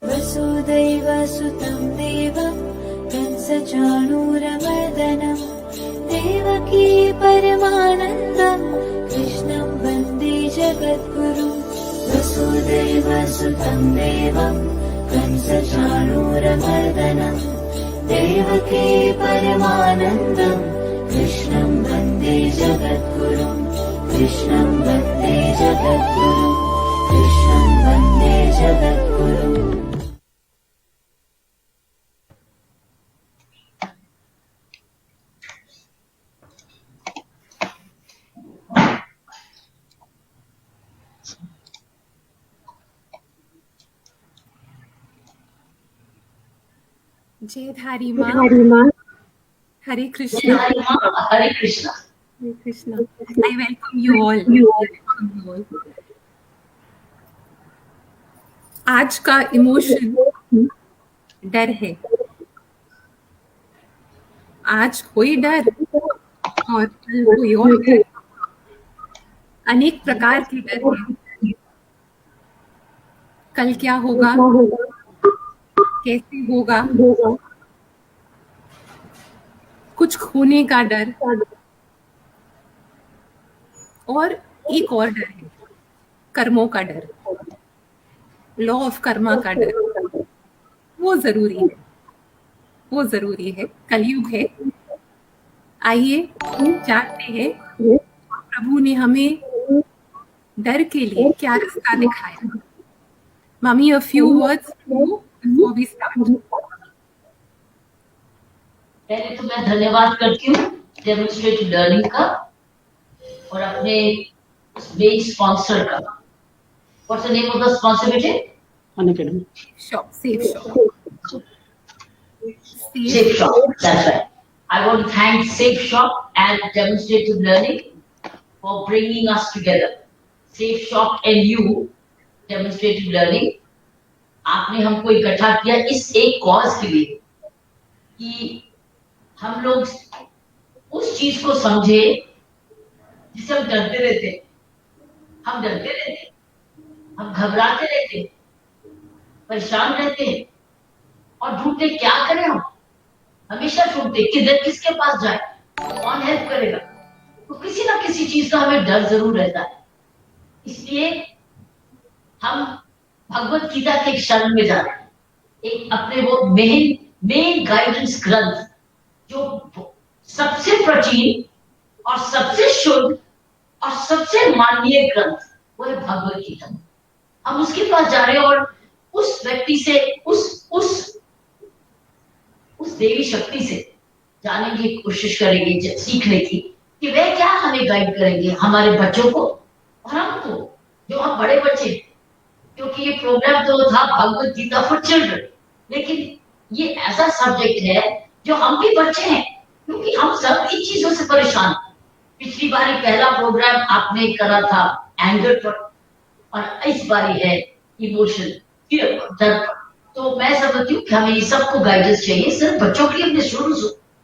वसुदेवसुतं देवं कंसचाणूरमर्दनं देवकी परमानन्दं कृष्णं वन्दे जगद्गुरुं। वसुदेवसुतं देवं कंसचाणूरमर्दनं देवकी परमानन्दं कृष्णं वन्दे जगद्गुरुं। कृष्णं वन्दे जगद्गुरुं। कृष्णं वन्दे जगद्गुरुं। जयधारी माँ। हरे कृष्णा। हरे कृष्णा। हरे Krishna. I welcome you all. आज का इमोशन डर है। आज कोई डर और कल कोई और डर। अनेक प्रकार के डर हैं। कल क्या होगा, कैसे होगा, कुछ खोने का डर, और एक और डर है, कर्मों का डर, लॉ ऑफ कर्मा का डर। वो जरूरी है, कलयुग है। आइए जानते हैं प्रभु ने हमें डर के लिए क्या रास्ता दिखाया। Mummy, a few words before we start. पहले तो मैं धन्यवाद करती हूँ डेमोन्स्ट्रेटिव लर्निंग का और अपने मेन स्पॉन्सर का। What's the name of the sponsor, बेटे? Unacademy. Safe Shop. Safe Shop. That's right. I want to thank Safe Shop and Demonstrative Learning for bringing us together. Safe Shop and you, Demonstrative Learning, आपने हमको इकट्ठा किया इस एक cause के लिए कि हम लोग उस चीज को समझे जिसे हम डरते रहते, हम घबराते रहते, परेशान रहते हैं और ढूंढते क्या करें। हम हमेशा ढूंढते किसके पास जाए, कौन हेल्प करेगा। तो किसी ना किसी चीज का हमें डर जरूर रहता है। इसलिए हम भगवत गीता के एक शरण में जा रहे हैं, एक अपने वो मेन गाइडेंस ग्रंथ जो सबसे प्राचीन और सबसे शुद्ध और सबसे माननीय ग्रंथ, वो है भगवत गीता। हम उसके पास जा रहे हैं और उस व्यक्ति से, उस देवी शक्ति से जानने की कोशिश करेंगे, सीखने की कि वे क्या हमें गाइड करेंगे, हमारे बच्चों को और हमको, जो हम बड़े बच्चे। क्योंकि ये प्रोग्राम तो था भगवत गीता फॉर चिल्ड्रन, लेकिन ये ऐसा सब्जेक्ट है जो हम भी बच्चे हैं, क्योंकि हम सब इन चीजों से परेशान। पिछली बारी पहला प्रोग्राम आपने करा था एंगर पर, और इस बारी है इमोशन, फियर पर, डर पर। तो मैं समझती हूँ कि हमें ये सबको गाइडेंस चाहिए। सिर्फ बच्चों के लिए हमने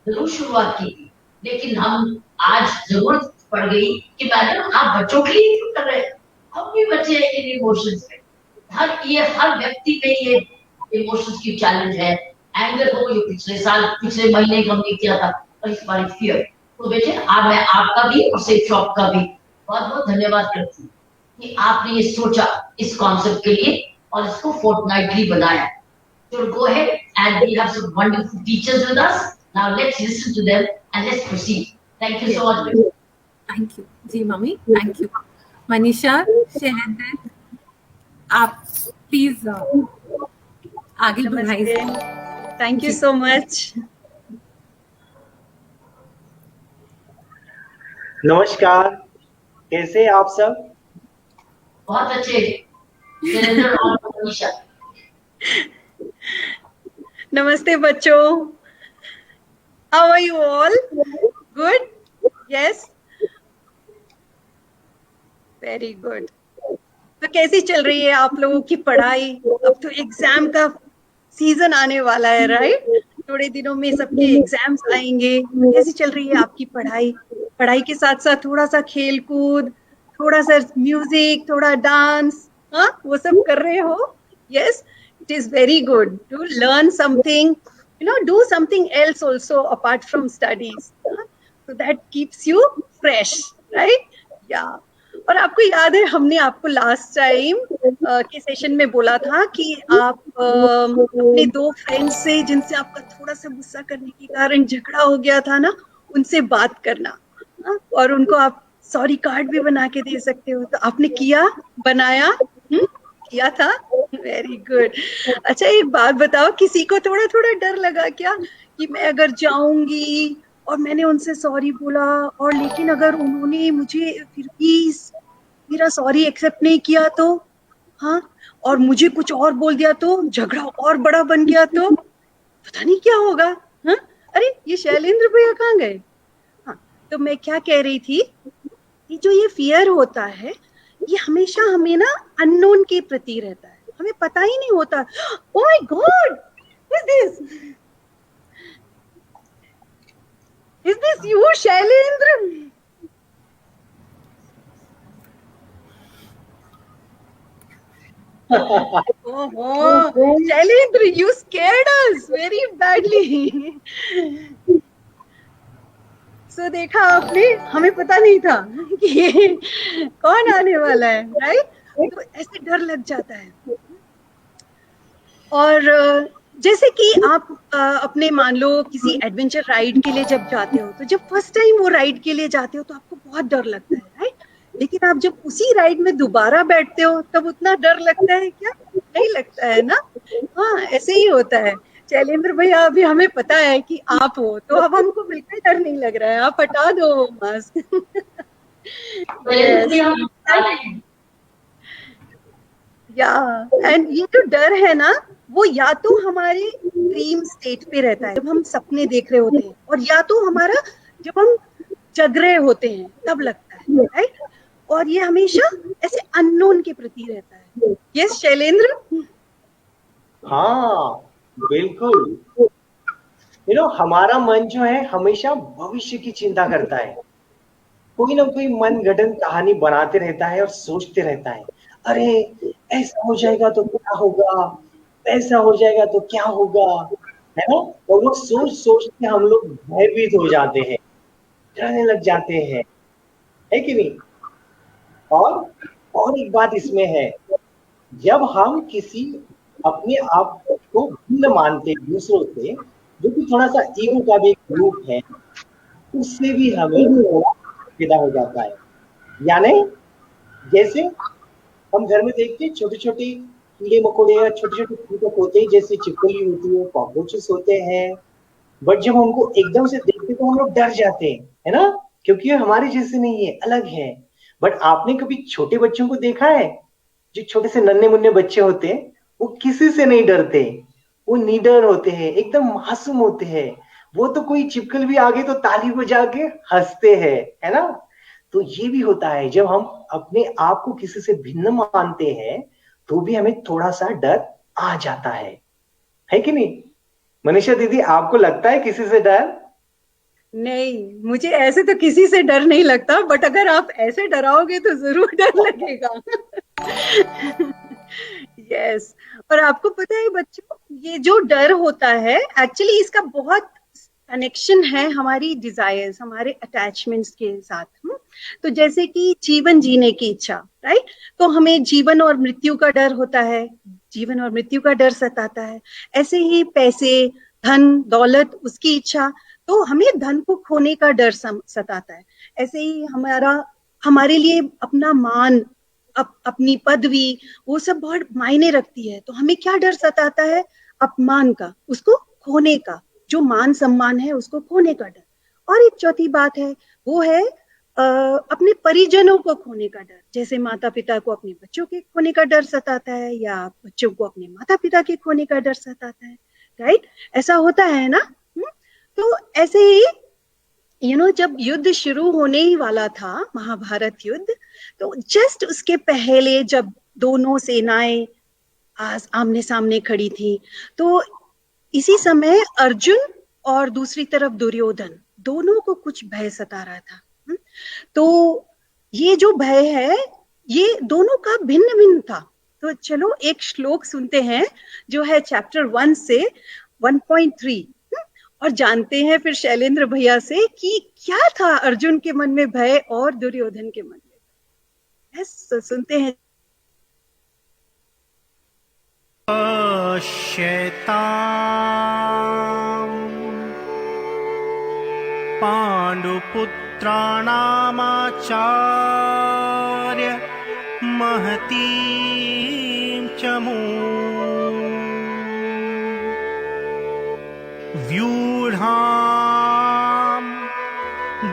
जरूर शुरुआत की थी, लेकिन हम आज जरूरत पड़ गई कि मैडम आप बच्चों के लिए क्यों कर रहे हैं, हम भी बच्चे हैं इन इमोशंस में। हर व्यक्ति में ये इमोशंस की चैलेंज है। एंगर हो, ये पिछले महीने हमने किया था, और इस बार फियर। तो बेटे मैं आपका भी और सेफ शॉप का भी बहुत बहुत धन्यवाद करती हूँ कि आपने ये सोचा इस कॉन्सेप्ट के लिए और इसको फोर्टनाइटली बनाया। So go ahead, and we have some wonderful teachers with us. Now let's listen to them and let's proceed. Thank you so much. Thank you, जी मम्मी, thank you. मनीषा, शहरदर, आप प्लीज आगे बढ़ाइए। Thank you so much. नमस्कार, कैसे हैं आप सब? बहुत अच्छे शैलेंद्र और मनीषा। नमस्ते बच्चों, how are you all? Good? Yes, very good. तो कैसी चल रही है आप लोगों की पढ़ाई? अब तो एग्जाम का सीजन आने वाला है, राइट? थोड़े दिनों में सबके एग्जाम्स आएंगे। तो कैसी चल रही है आपकी पढ़ाई? पढ़ाई के साथ साथ थोड़ा सा खेल कूद, थोड़ा सा म्यूजिक, थोड़ा डांस, हाँ वो सब कर रहे हो? Yes, it is very good to learn something, do something else also apart from studies, so that keeps you fresh, right? Yeah. और आपको याद है हमने आपको लास्ट टाइम के सेशन में बोला था कि आप अपने 2 फ्रेंड्स से जिनसे आपका थोड़ा सा गुस्सा करने के कारण झगड़ा हो गया था ना, उनसे बात करना, और उनको आप सॉरी कार्ड भी बना के दे सकते हो। तो आपने किया, बनाया? किया था? Very good. अच्छा एक बात बताओ, किसी को थोड़ा थोड़ा डर लगा क्या कि मैं अगर जाऊंगी और मैंने उनसे सॉरी बोला और लेकिन अगर उन्होंने मुझे फिर भी मेरा सॉरी एक्सेप्ट नहीं किया तो, हाँ, और मुझे कुछ और बोल दिया तो, झगड़ा और बड़ा बन गया तो पता नहीं क्या होगा। हाँ, अरे ये शैलेंद्र भैया कहाँ गए? हाँ, तो मैं क्या कह रही थी कि जो ये फियर होता है ये हमेशा हमें ना अननोन के प्रति रहता है, हमें पता ही नहीं होता। Oh my God, is this you Shailendra? Oh, Shailendra, you scared us very badly. So देखा आपने, हमें पता नहीं था कि ये कौन आने वाला है, राइट? तो ऐसे डर लग जाता है। और जैसे कि आप अपने मान लो किसी एडवेंचर राइड के लिए जब जाते हो, तो जब फर्स्ट टाइम वो राइड के लिए जाते हो तो आपको बहुत डर लगता है, राइट? लेकिन आप जब उसी राइड में दोबारा बैठते हो तब उतना डर लगता है क्या? नहीं लगता है ना? हाँ, ऐसे ही होता है। शैलेंद्र भैया, अभी हमें पता है कि आप हो तो अब हमको बिल्कुल डर नहीं लग रहा है, आप हटा दो वो मास्क। या एंड ये जो डर है ना, वो या तो हमारे ड्रीम स्टेट पे रहता है जब हम सपने देख रहे होते हैं, और या तो हमारा जब हम जग रहे होते हैं तब लगता है, राइट? और ये हमेशा ऐसे अननोन के प्रति रहता है। यस शैलेंद्र? हाँ, बिल्कुल। हमारा मन जो है हमेशा भविष्य की चिंता करता है, कोई ना कोई मन गढ़ंत कहानी बनाते रहता है और सोचते रहता है, अरे ऐसा हो जाएगा तो क्या होगा, ऐसा हो जाएगा तो क्या होगा, है ना? और वो सोच सोच के हम लोग भयभीत हो जाते हैं, डरने लग जाते हैं, है कि नहीं? और एक बात इसमें है, जब हम किसी अपने आप को भिन्न मानते हैं दूसरों से, जो कि थोड़ा सा ईगो का भी एक रूप है, उससे भी हमें फायदा हो जाता है। यानी जैसे हम घर में देखते हैं छोटे छोटे कीड़े मकोड़े या छोटे छोटे कीटक होते हैं, जैसे छिपकली होती है, कॉकरोचेस होते हैं, बट जब हमको एकदम से देखते तो हम लोग डर जाते हैं, है ना? क्योंकि ये हमारे जैसे नहीं है, अलग है। बट आपने कभी छोटे बच्चों को देखा है? जो छोटे से नन्हे मुन्ने बच्चे होते हैं, वो किसी से नहीं डरते, वो निडर होते हैं, एकदम मासूम होते हैं। वो तो कोई छिपकली भी आगे तो ताली बजा के हंसते हैं, है ना? तो ये भी होता है, जब हम अपने आप को किसी से भिन्न मानते हैं तो भी हमें थोड़ा सा डर आ जाता है कि नहीं? मनीषा दीदी, आपको लगता है किसी से डर? नहीं, मुझे ऐसे तो किसी से डर नहीं लगता, बट अगर आप ऐसे डराओगे तो जरूर डर लगेगा। यस। और आपको पता है बच्चों, ये जो डर होता है एक्चुअली इसका बहुत कनेक्शन है हमारी डिजायर्स, हमारे अटैचमेंट्स के साथ। तो जैसे कि जीवन जीने की इच्छा, राइट? तो हमें जीवन और मृत्यु का डर होता है, जीवन और मृत्यु का डर सताता है। ऐसे ही पैसे, धन दौलत, उसकी इच्छा, तो हमें धन को खोने का डर सताता है। ऐसे ही हमारे लिए अपना मान, अपनी पदवी, वो सब बहुत मायने रखती है। तो हमें क्या डर सताता है? अपमान का, उसको खोने का, जो मान सम्मान है उसको खोने का डर। और एक चौथी बात है, वो है अपने परिजनों को खोने का डर, जैसे माता पिता को अपने बच्चों के खोने का डर सताता है या बच्चों को अपने माता पिता के खोने का डर सताता है, राइट? ऐसा होता है ना? तो ऐसे ही जब युद्ध शुरू होने ही वाला था, महाभारत युद्ध, तो जस्ट उसके पहले जब दोनों सेनाएं आमने सामने खड़ी थी, तो इसी समय अर्जुन और दूसरी तरफ दुर्योधन, दोनों को कुछ भय सता रहा था। तो ये जो भय है, ये दोनों का भिन्न भिन्न था। तो चलो एक श्लोक सुनते हैं जो है चैप्टर 1 से 1.3, और जानते हैं फिर शैलेंद्र भैया से कि क्या था अर्जुन के मन में भय और दुर्योधन के मन में। यस, सुनते हैं। पाण्डुपुत्राणामाचार्य महतीं चमू व्यूढां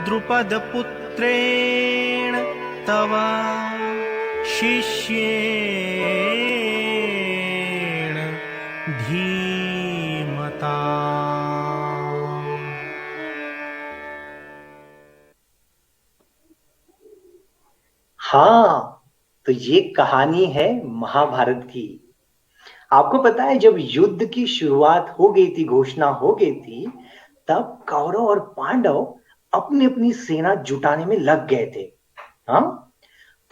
द्रुपदपुत्रेण तव शिष्येण धीमता। हाँ, तो ये कहानी है महाभारत की। आपको पता है जब युद्ध की शुरुआत हो गई थी, घोषणा हो गई थी, तब कौरव और पांडव अपनी अपनी सेना जुटाने में लग गए थे। हाँ,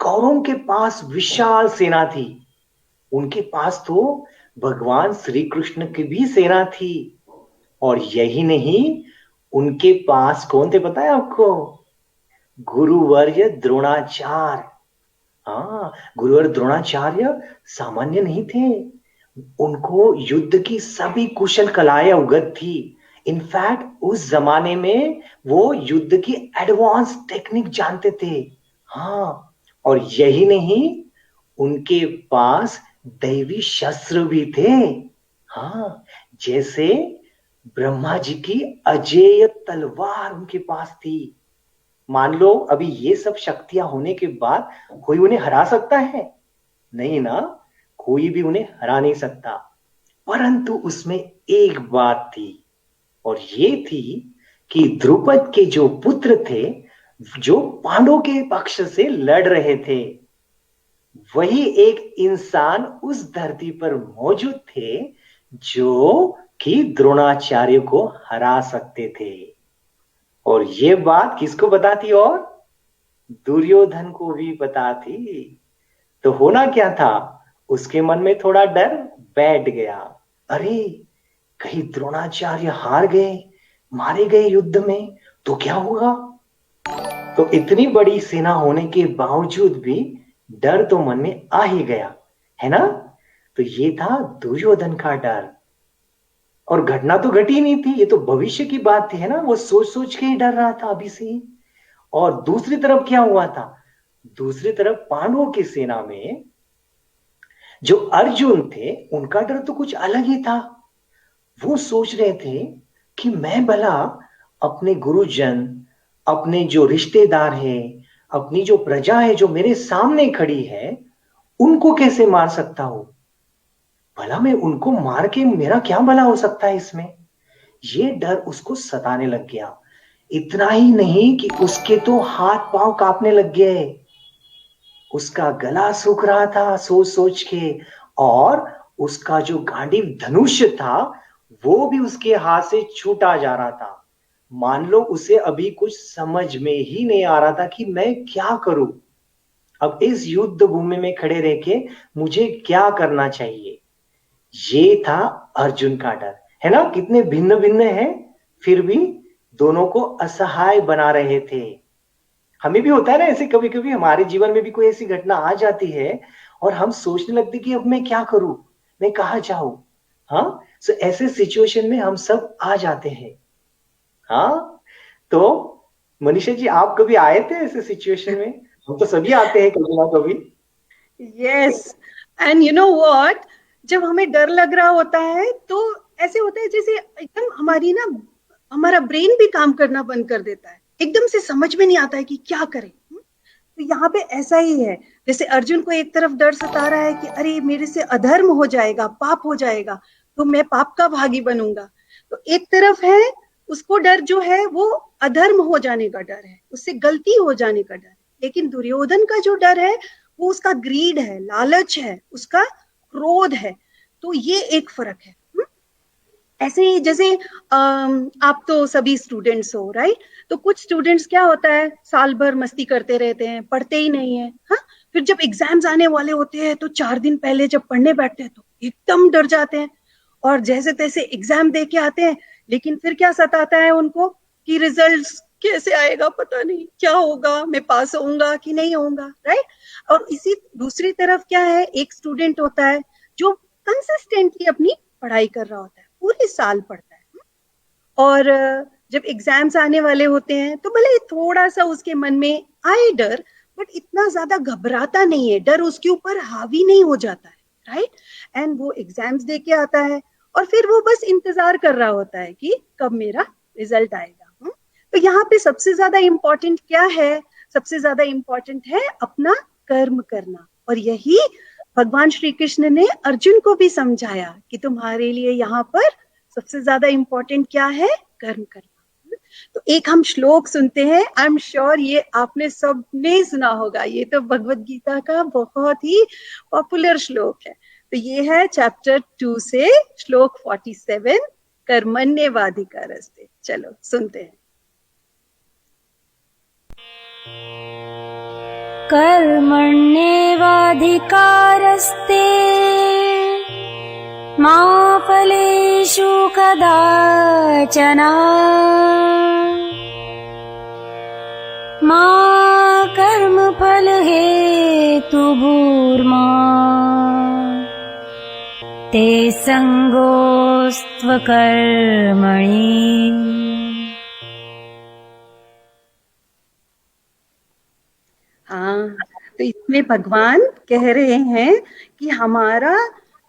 कौरवों के पास विशाल सेना थी, उनके पास तो भगवान श्री कृष्ण की भी सेना थी। और यही नहीं, उनके पास कौन थे पता है आपको? गुरुवर्य द्रोणाचार्य। हाँ, गुरुवर द्रोणाचार्य सामान्य नहीं थे, उनको युद्ध की सभी कुशल कलाएं अवगत थी। इनफैक्ट उस जमाने में वो युद्ध की एडवांस टेक्निक जानते थे। हाँ, और यही नहीं, उनके पास दैवी शस्त्र भी थे। हाँ, जैसे ब्रह्मा जी की अजेय तलवार उनके पास थी। मान लो अभी ये सब शक्तियां होने के बाद कोई उन्हें हरा सकता है? नहीं ना, कोई भी उन्हें हरा नहीं सकता। परंतु उसमें एक बात थी, और ये थी कि द्रुपद के जो पुत्र थे, जो पांडवों के पक्ष से लड़ रहे थे, वही एक इंसान उस धरती पर मौजूद थे जो कि द्रोणाचार्य को हरा सकते थे। और ये बात किसको बताती? और दुर्योधन को भी बताती। तो होना क्या था, उसके मन में थोड़ा डर बैठ गया। अरे, कहीं द्रोणाचार्य हार गए, मारे गए युद्ध में, तो क्या होगा? तो इतनी बड़ी सेना होने के बावजूद भी डर तो मन में आ ही गया, है ना? तो ये था दुर्योधन का डर। और घटना तो घटी नहीं थी, ये तो भविष्य की बात थी, है ना? वो सोच सोच के ही डर रहा था अभी से ही। और दूसरी तरफ क्या हुआ था? दूसरी तरफ पांडवों की सेना में जो अर्जुन थे, उनका डर तो कुछ अलग ही था। वो सोच रहे थे कि मैं भला अपने गुरुजन, अपने जो रिश्तेदार हैं, अपनी जो प्रजा है जो मेरे सामने खड़ी है, उनको कैसे मार सकता हूं? भला मैं उनको मार के मेरा क्या भला हो सकता है इसमें? ये डर उसको सताने लग गया। इतना ही नहीं कि उसके तो हाथ पांव कांपने लग गए, उसका गला सूख रहा था सोच सोच के, और उसका जो गांडीव धनुष था वो भी उसके हाथ से छूटा जा रहा था। मान लो उसे अभी कुछ समझ में ही नहीं आ रहा था कि मैं क्या करूं, अब इस युद्ध भूमि में खड़े रह के मुझे क्या करना चाहिए। ये था अर्जुन का डर, है ना? कितने भिन्न भिन्न हैं, फिर भी दोनों को असहाय बना रहे थे। हमें भी होता है ना ऐसे, कभी कभी हमारे जीवन में भी कोई ऐसी घटना आ जाती है और हम सोचने लगते कि अब मैं क्या करूं, मैं कहां जाऊं। हाँ, सो ऐसे सिचुएशन में हम सब आ जाते हैं। हाँ, तो मनीषा जी, आप कभी आए थे ऐसे सिचुएशन में? हम तो सभी आते हैं कभी ना कभी। Yes, and you know what, जब हमें डर लग रहा होता है तो ऐसे होता है जैसे एकदम हमारा ब्रेन भी काम करना बंद कर देता है। एकदम से समझ में नहीं आता है कि क्या करें। तो यहाँ पे ऐसा ही है, जैसे अर्जुन को एक तरफ डर सता रहा है कि अरे मेरे से अधर्म हो जाएगा, पाप हो जाएगा, तो मैं पाप का भागी बनूंगा। तो एक तरफ है उसको डर जो है वो अधर्म हो जाने का डर है, उससे गलती हो जाने का डर है। लेकिन दुर्योधन का जो डर है वो उसका ग्रीड है, लालच है, उसका क्रोध है। तो ये एक फर्क है। ऐसे ही जैसे आप तो सभी स्टूडेंट्स हो, राइट? तो कुछ स्टूडेंट्स क्या होता है, साल भर मस्ती करते रहते हैं, पढ़ते ही नहीं है। हाँ, फिर जब एग्जाम्स आने वाले होते हैं तो 4 दिन पहले जब पढ़ने बैठते हैं तो एकदम डर जाते हैं और जैसे तैसे एग्जाम दे के आते हैं। लेकिन फिर क्या सताता है उनको कि रिजल्ट्स कैसे आएगा, पता नहीं क्या होगा, मैं पास होऊंगा कि नहीं होऊंगा, राइट? और इसी दूसरी तरफ क्या है, एक स्टूडेंट होता है जो कंसिस्टेंटली अपनी पढ़ाई कर रहा होता है, पूरे साल पढ़ता है। और जब एग्जाम्स आने वाले होते हैं तो भले थोड़ा सा उसके मन में आए डर, बट इतना ज्यादा घबराता नहीं है, डर उसके ऊपर हावी नहीं हो जाता है, राइट? एंड वो एग्जाम्स दे के आता है और फिर वो बस इंतजार कर रहा होता है कि कब मेरा रिजल्ट आएगा। तो यहाँ पे सबसे ज्यादा इम्पोर्टेंट क्या है? सबसे ज्यादा इम्पोर्टेंट है अपना कर्म करना। और यही भगवान श्री कृष्ण ने अर्जुन को भी समझाया कि तुम्हारे लिए यहाँ पर सबसे ज्यादा इम्पोर्टेंट क्या है? कर्म करना। तो एक हम श्लोक सुनते हैं, आई एम श्योर ये आपने सबने सुना होगा, ये तो भगवत गीता का बहुत ही पॉपुलर श्लोक है। तो ये है चैप्टर 2 से श्लोक 47, कर्मण्येवाधिकारस्ते। चलो सुनते हैं। कर्मण्येवाधिकारस्ते मा फलेषु कदाचन मा कर्मफलहेतुर्मा ते संगोऽस्त्वकर्मणि। हाँ, तो इसमें भगवान कह रहे हैं कि हमारा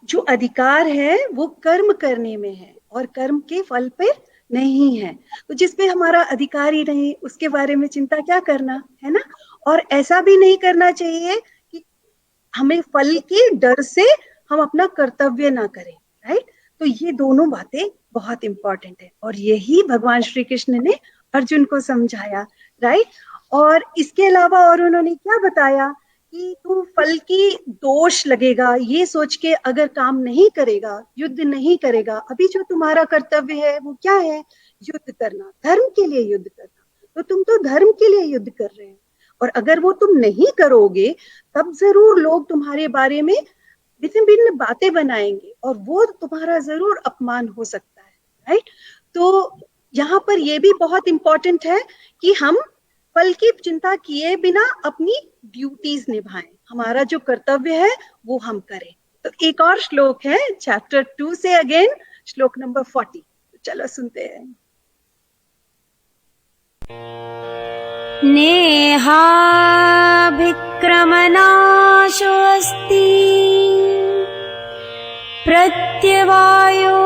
जो अधिकार है वो कर्म करने में है और कर्म के फल पे नहीं है। तो जिसपे हमारा अधिकार ही नहीं, उसके बारे में चिंता क्या करना, है ना? और ऐसा भी नहीं करना चाहिए कि हमें फल के डर से हम अपना कर्तव्य ना करें, राइट? तो ये दोनों बातें बहुत इंपॉर्टेंट है और यही भगवान श्री कृष्ण ने अर्जुन को समझाया, राइट? और इसके अलावा और उन्होंने क्या बताया कि तू फल की दोष लगेगा ये सोच के अगर काम नहीं करेगा, युद्ध नहीं करेगा, अभी जो तुम्हारा कर्तव्य है वो क्या है? युद्ध करना, धर्म के लिए युद्ध करना। तो तुम तो धर्म के लिए युद्ध कर रहे हैं और अगर वो तुम नहीं करोगे तब जरूर लोग तुम्हारे बारे में भिन्न भिन्न बातें बनाएंगे और वो तुम्हारा जरूर अपमान हो सकता है, राइट? तो यहाँ पर ये भी बहुत इंपॉर्टेंट है कि हम फल की चिंता किए बिना अपनी ड्यूटीज निभाएं, हमारा जो कर्तव्य है वो हम करें। तो एक और श्लोक है चैप्टर 2 से, अगेन श्लोक नंबर 40। तो चलो सुनते हैं। नेहाभिक्रमनाशो अस्ति प्रत्यवायो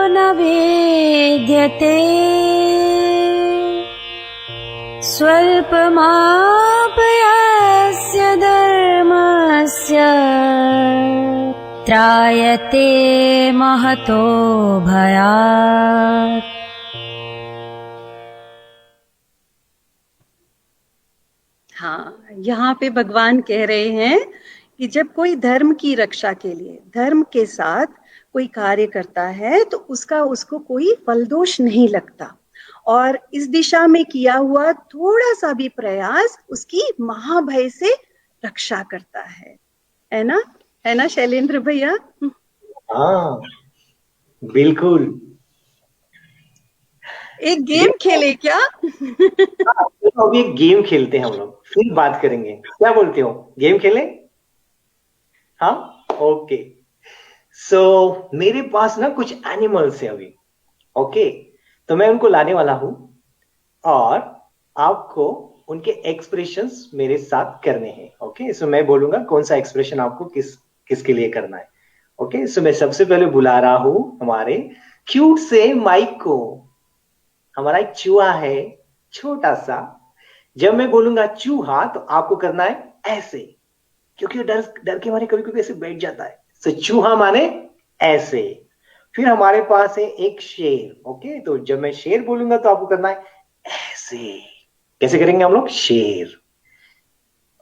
न भेद्यते स्वल्पमापयस्य धर्मस्य त्रायते महतो भयात्। हाँ, यहाँ पे भगवान कह रहे हैं कि जब कोई धर्म की रक्षा के लिए धर्म के साथ कोई कार्य करता है तो उसको कोई फलदोष नहीं लगता और इस दिशा में किया हुआ थोड़ा सा भी प्रयास उसकी महाभय से रक्षा करता है ना? है ना शैलेंद्र भैया? हाँ बिल्कुल। एक गेम खेले क्या? तो अभी एक गेम खेलते हैं हम लोग, फिर बात करेंगे। क्या बोलते हो, गेम खेलें? हाँ, ओके। सो मेरे पास ना कुछ एनिमल्स है अभी, ओके? तो मैं उनको लाने वाला हूं और आपको उनके एक्सप्रेशंस मेरे साथ करने हैं, ओके? सो मैं बोलूंगा कौन सा एक्सप्रेशन आपको किसके लिए करना है, ओके? सो मैं सबसे पहले बुला रहा हूं हमारे क्यूट से माइक को। हमारा एक चूहा है, छोटा सा। जब मैं बोलूंगा चूहा तो आपको करना है ऐसे, क्योंकि डर डर के मारे कभी कभी ऐसे बैठ जाता है। तो चूहा माने ऐसे। फिर हमारे पास है एक शेर। ओके, तो जब मैं शेर बोलूंगा तो आपको करना है ऐसे। कैसे करेंगे हम लोग? शेर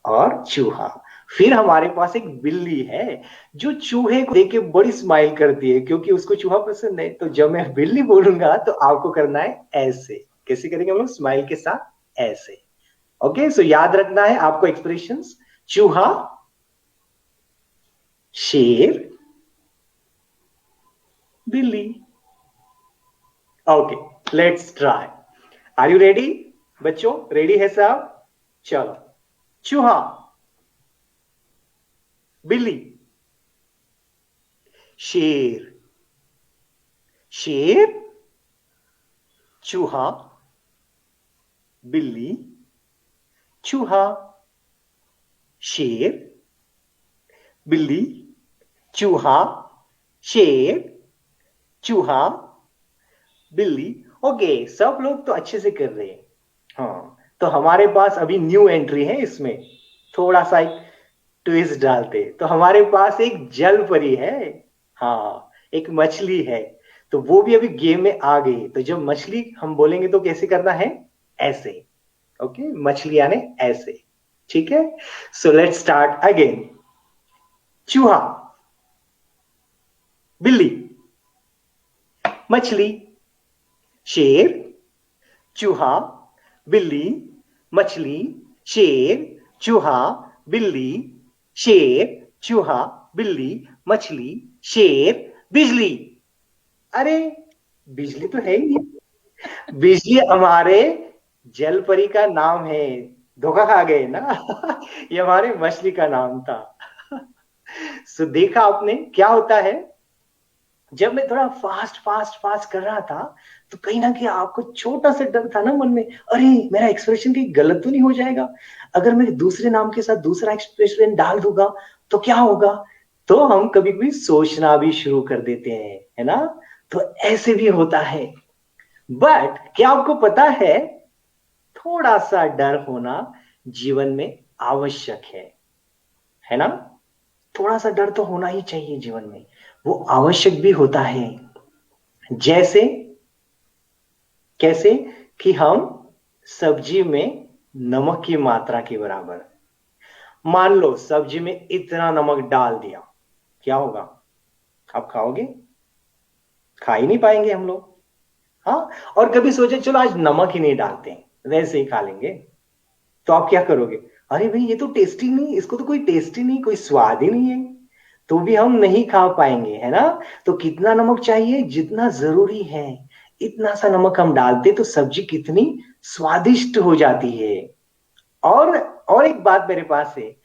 और चूहा। फिर हमारे पास एक बिल्ली है जो चूहे को देख के बड़ी स्माइल करती है, क्योंकि उसको चूहा पसंद है। तो जब मैं बिल्ली बोलूंगा तो आपको करना है ऐसे। कैसे करेंगे हम लोग? स्माइल के साथ ऐसे। ओके, सो याद रखना है आपको एक्सप्रेशंस। चूहा, शेर, बिल्ली। Okay, let's try. Are you ready बच्चों? रेडी है साहब? चलो। चूहा, बिल्ली, शेर, शेर, चूहा, बिल्ली, चूहा, शेर, बिल्ली, चूहा, शेर, चूहा, बिल्ली। ओके, सब लोग तो अच्छे से कर रहे हैं। हाँ, तो हमारे पास अभी न्यू एंट्री है इसमें, थोड़ा सा एक ट्विस्ट डालते। तो हमारे पास एक जल परी है। हाँ, एक मछली है। तो वो भी अभी गेम में आ गई। तो जब मछली हम बोलेंगे तो कैसे करना है? ऐसे। ओके, मछली यानी ऐसे। ठीक है, सो लेट्स स्टार्ट अगेन। चूहा, बिल्ली, मछली, शेर, चूहा, बिल्ली, मछली, शेर, चूहा, बिल्ली, शेर, चूहा, बिल्ली, मछली, शेर, बिजली। अरे, बिजली तो है ही। बिजली हमारे जल परी का नाम है। धोखा खा गए ना? ये हमारे मछली का नाम था। सो देखा आपने क्या होता है? जब मैं थोड़ा फास्ट फास्ट फास्ट कर रहा था तो कहीं ना कहीं आपको छोटा सा डर था ना मन में, अरे मेरा एक्सप्रेशन कहीं गलत तो नहीं हो जाएगा, अगर मैं दूसरे नाम के साथ दूसरा एक्सप्रेशन डाल दूंगा तो क्या होगा? तो हम कभी कभी सोचना भी शुरू कर देते हैं, है ना? तो ऐसे भी होता है। बट क्या आपको पता है, थोड़ा सा डर होना जीवन में आवश्यक है ना? थोड़ा सा डर तो होना ही चाहिए जीवन में, वो आवश्यक भी होता है। जैसे कैसे कि हम सब्जी में नमक की मात्रा के बराबर, मान लो सब्जी में इतना नमक डाल दिया, क्या होगा? आप खाओगे? खा ही नहीं पाएंगे हम लोग। हाँ, और कभी सोचे चलो आज नमक ही नहीं डालते, वैसे ही खा लेंगे, तो आप क्या करोगे? अरे भाई ये तो टेस्टी नहीं, इसको तो कोई टेस्ट ही नहीं, कोई स्वाद ही नहीं है, तो भी हम नहीं खा पाएंगे, है ना? तो कितना नमक चाहिए? जितना जरूरी है इतना सा नमक हम डालते तो सब्जी कितनी स्वादिष्ट हो जाती है। और एक बात मेरे पास है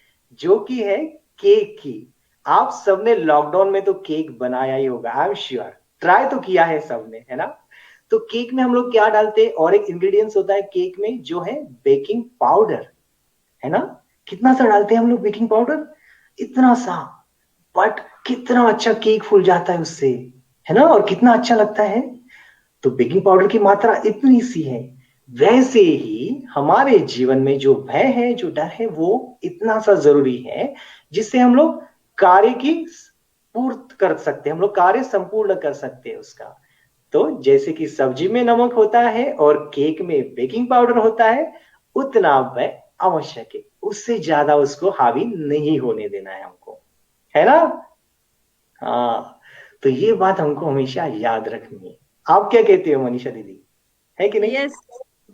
जो कि है केक की। आप सबने लॉकडाउन में तो केक बनाया ही होगा, आई एम श्योर, ट्राई तो किया है सबने, है ना? तो केक में हम लोग क्या डालते हैं? और एक इंग्रेडिएंट्स होता है केक में जो है बेकिंग पाउडर, है ना? कितना सा डालते हैं हम लोग बेकिंग पाउडर? इतना सा। बट कितना अच्छा केक फूल जाता है उससे, है ना? और कितना अच्छा लगता है। तो बेकिंग पाउडर की मात्रा इतनी सी है। वैसे ही हमारे जीवन में जो भय है, जो डर है, वो इतना सा जरूरी है जिससे हम लोग कार्य की पूर्त कर सकते हैं, हम लोग कार्य संपूर्ण कर सकते हैं उसका। तो जैसे कि सब्जी में नमक होता है और केक में बेकिंग पाउडर होता है, उतना भय आवश्यक है, उससे ज्यादा उसको हावी नहीं होने देना है हमको, है ना? हाँ, तो ये बात हमको हमेशा याद रखनी है। आप क्या कहते हो मनीषा दीदी, है कि नहीं? यस,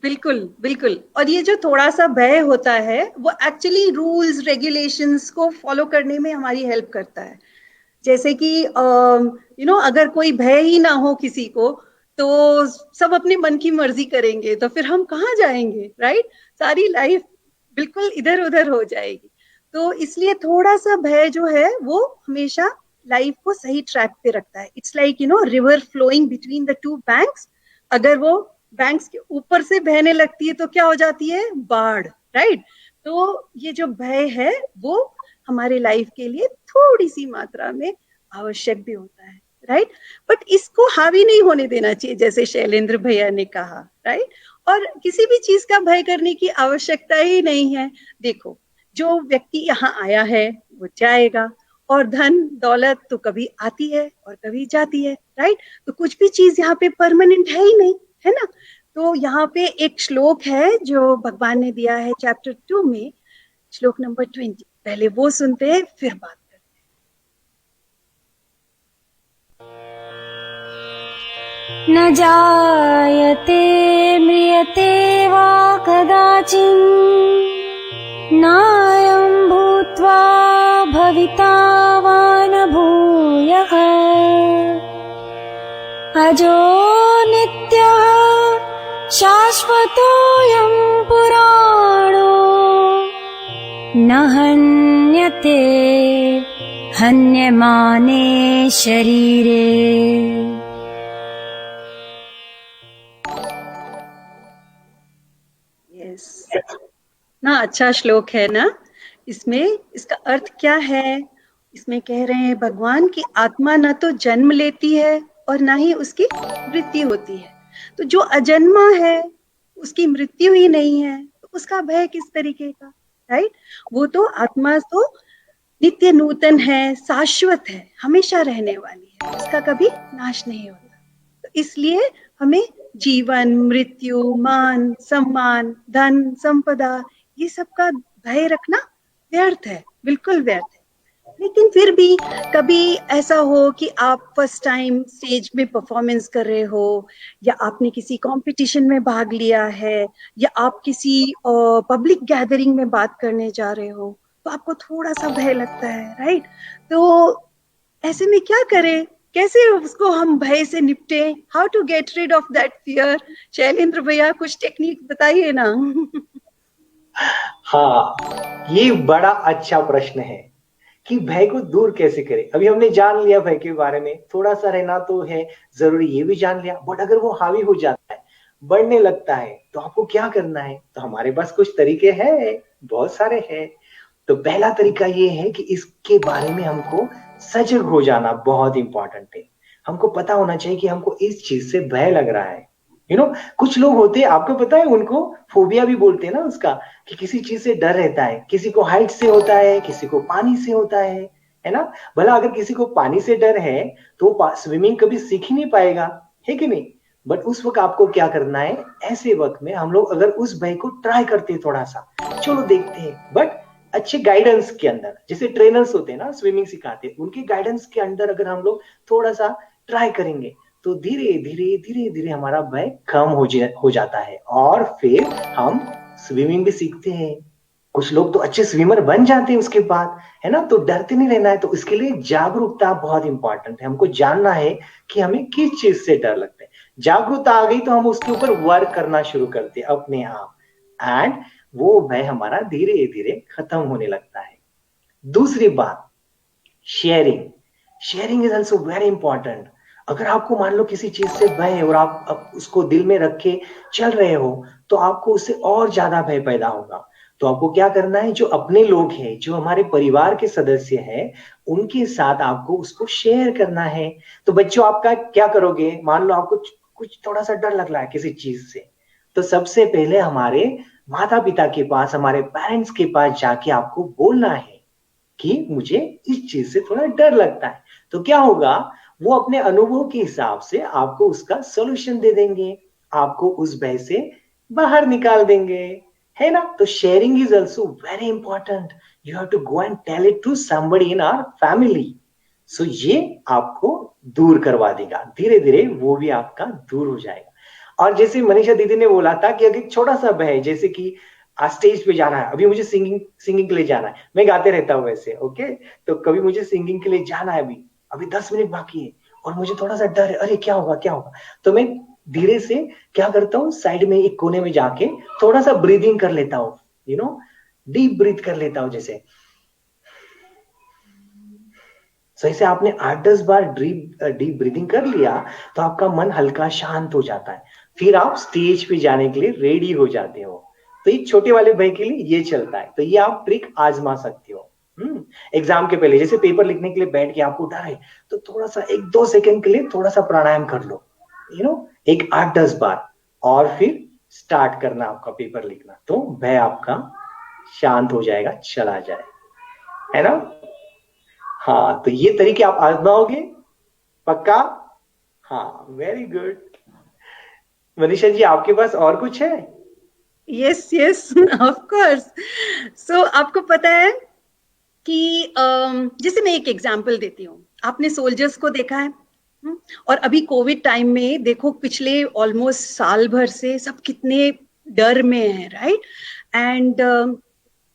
बिल्कुल बिल्कुल। और ये जो थोड़ा सा भय होता है वो एक्चुअली रूल्स रेगुलेशंस को फॉलो करने में हमारी हेल्प करता है। जैसे कि अगर कोई भय ही ना हो किसी को तो सब अपने मन की मर्जी करेंगे तो फिर हम कहाँ जाएंगे, राइट? सारी लाइफ बिल्कुल इधर उधर हो जाएगी। तो इसलिए थोड़ा सा भय जो है वो हमेशा लाइफ को सही ट्रैक पे रखता है। It's like river flowing between the two banks. अगर वो बैंक्स के ऊपर से बहने लगती है तो क्या हो जाती है? बाढ़, राइट? तो ये जो भय है वो हमारे लाइफ के लिए थोड़ी सी मात्रा में आवश्यक भी होता है, राइट? बट इसको हावी नहीं होने देना चाहिए, जैसे शैलेंद्र भैया ने कहा, राइट? और किसी भी चीज का भय करने की आवश्यकता ही नहीं है। देखो, जो व्यक्ति यहाँ आया है वो जाएगा, और धन दौलत तो कभी आती है और कभी जाती है, राइट? तो कुछ भी चीज यहाँ पे परमानेंट है ही नहीं, है ना? तो यहाँ पे एक श्लोक है जो भगवान ने दिया है चैप्टर 2 में, श्लोक नंबर 20। पहले वो सुनते हैं, फिर बात करते हैं। न जायते म्रियते वा कदाचित् नायं भूत्वा भविता वा न भूयः अजो नित्यः शाश्वतोऽयं पुराणो न हन्यते हन्यमाने शरीरे। ना अच्छा श्लोक है ना? इसमें इसका अर्थ क्या है? इसमें कह रहे हैं भगवान की आत्मा न तो जन्म लेती है और ना ही उसकी मृत्यु होती है। तो जो अजन्मा है उसकी मृत्यु ही नहीं है, तो उसका भय किस तरीके का, राइट? वो तो आत्मा तो नित्य नूतन है, शाश्वत है, हमेशा रहने वाली है, उसका कभी नाश नहीं होता। तो इसलिए हमें जीवन, मृत्यु, मान, सम्मान, धन, संपदा, ये सब का भय रखना व्यर्थ है, बिल्कुल व्यर्थ है। लेकिन फिर भी कभी ऐसा हो कि आप फर्स्ट टाइम स्टेज में परफॉर्मेंस कर रहे हो, या आपने किसी कंपटीशन में भाग लिया है, या आप किसी पब्लिक गैदरिंग में बात करने जा रहे हो, तो आपको थोड़ा सा भय लगता है, राइट? तो ऐसे में क्या करें? कैसे उसको हम भय से निपटे? How to get rid of that fear? Shailendra भैया कुछ टेक्निक बताइए ना। हाँ, ये बड़ा अच्छा प्रश्न है कि भय को दूर कैसे करें। अभी हमने जान लिया भय के बारे में, थोड़ा सा रहना तो है जरूरी, ये भी जान लिया। बट अगर वो हावी हो जाता है, बढ़ने लगता है, तो आपको क्या करना है? तो हमारे पास कुछ तरीके हैं, बहुत सारे हैं। तो पहला तरीका ये है कि इसके बारे में हमको सजग हो जाना बहुत इंपॉर्टेंट है। हमको पता होना चाहिए कि हमको इस चीज से भय लग रहा है। कुछ लोग होते हैं, आपको पता है, उनको फोबिया भी बोलते हैं ना उसका, कि किसी चीज से डर रहता है। किसी को हाइट से होता है, किसी को पानी से होता है ना? भला अगर किसी को पानी से डर है तो स्विमिंग कभी सीख ही नहीं पाएगा, है कि नहीं? बट उस वक्त आपको क्या करना है? ऐसे वक्त में हम लोग अगर उस भय को ट्राई करते हैं, थोड़ा सा चलो देखते हैं, बट अच्छे गाइडेंस के अंदर, जैसे ट्रेनर्स होते हैं ना स्विमिंग सिखाते हैं, उनके गाइडेंस के अंदर अगर हम लोग थोड़ा सा ट्राई करेंगे तो धीरे धीरे धीरे धीरे हमारा भय कम हो जाता है, और फिर हम स्विमिंग भी सीखते हैं। कुछ लोग तो अच्छे स्विमर बन जाते हैं उसके बाद, है ना? तो डरते नहीं रहना है। तो इसके लिए जागरूकता बहुत इंपॉर्टेंट है। हमको जानना है कि हमें किस चीज से डर लगता है। जागरूकता आ गई तो हम उसके ऊपर वर्क करना शुरू करते हैं अपने आप, एंड वो भय हमारा धीरे धीरे खत्म होने लगता है। दूसरी बात, sharing is also very important. अगर आपको मान लो किसी चीज से भय है और आप उसको दिल में रख के चल रहे हो, तो आपको उससे और ज्यादा भय पैदा होगा। तो आपको क्या करना है? जो अपने लोग हैं, जो हमारे परिवार के सदस्य हैं, उनके साथ आपको उसको शेयर करना है। तो बच्चों, आपका क्या करोगे? मान लो आपको कुछ थोड़ा सा डर लग रहा है किसी चीज से, तो सबसे पहले हमारे माता पिता के पास, हमारे पेरेंट्स के पास जाके आपको बोलना है कि मुझे इस चीज से थोड़ा डर लगता है। तो क्या होगा? वो अपने अनुभव के हिसाब से आपको उसका सॉल्यूशन दे देंगे, आपको उस भय से बाहर निकाल देंगे, है ना? तो sharing is also very important. You have to go and tell it to somebody in our family. So ये आपको दूर करवा देगा, धीरे धीरे वो भी आपका दूर हो जाएगा। और जैसे मनीषा दीदी ने बोला था कि अगर छोटा सा भय, जैसे कि स्टेज पे जाना है, अभी मुझे सिंगिंग के लिए जाना है, मैं गाते रहता हूँ वैसे, ओके? तो कभी मुझे सिंगिंग के लिए जाना है, अभी 10 मिनट बाकी है और मुझे थोड़ा सा डर है, अरे क्या होगा? तो मैं धीरे से क्या करता हूँ, साइड में एक कोने में जाके थोड़ा सा ब्रीदिंग कर लेता हूँ, डीप ब्रीथ कर लेता हूँ। जैसे सही से आपने 8-10 बार डीप ब्रीदिंग कर लिया तो आपका मन हल्का शांत हो जाता है। फिर आप स्टेज पे जाने के लिए रेडी हो जाते हो। तो ये छोटे वाले भय के लिए ये चलता है। तो ये आप ट्रिक आजमा सकते हो। एग्जाम के पहले जैसे पेपर लिखने के लिए बैठ के आपको डर है, तो थोड़ा सा 1-2 सेकंड के लिए थोड़ा सा प्राणायाम कर लो, एक 8-10 बार, और फिर स्टार्ट करना आपका पेपर लिखना, तो भय आपका शांत हो जाएगा, चला जाए, है ना। हाँ, तो ये तरीके आप आजमाओगे पक्का? हाँ, वेरी गुड। मनीषा जी, आपके पास और कुछ है? Yes yes of course. So आपको पता है कि जैसे मैं एक एग्जांपल देती हूँ, आपने सोल्जर्स को देखा है, और अभी कोविड टाइम में देखो, पिछले ऑलमोस्ट साल भर से सब कितने डर में हैं, राइट? एंड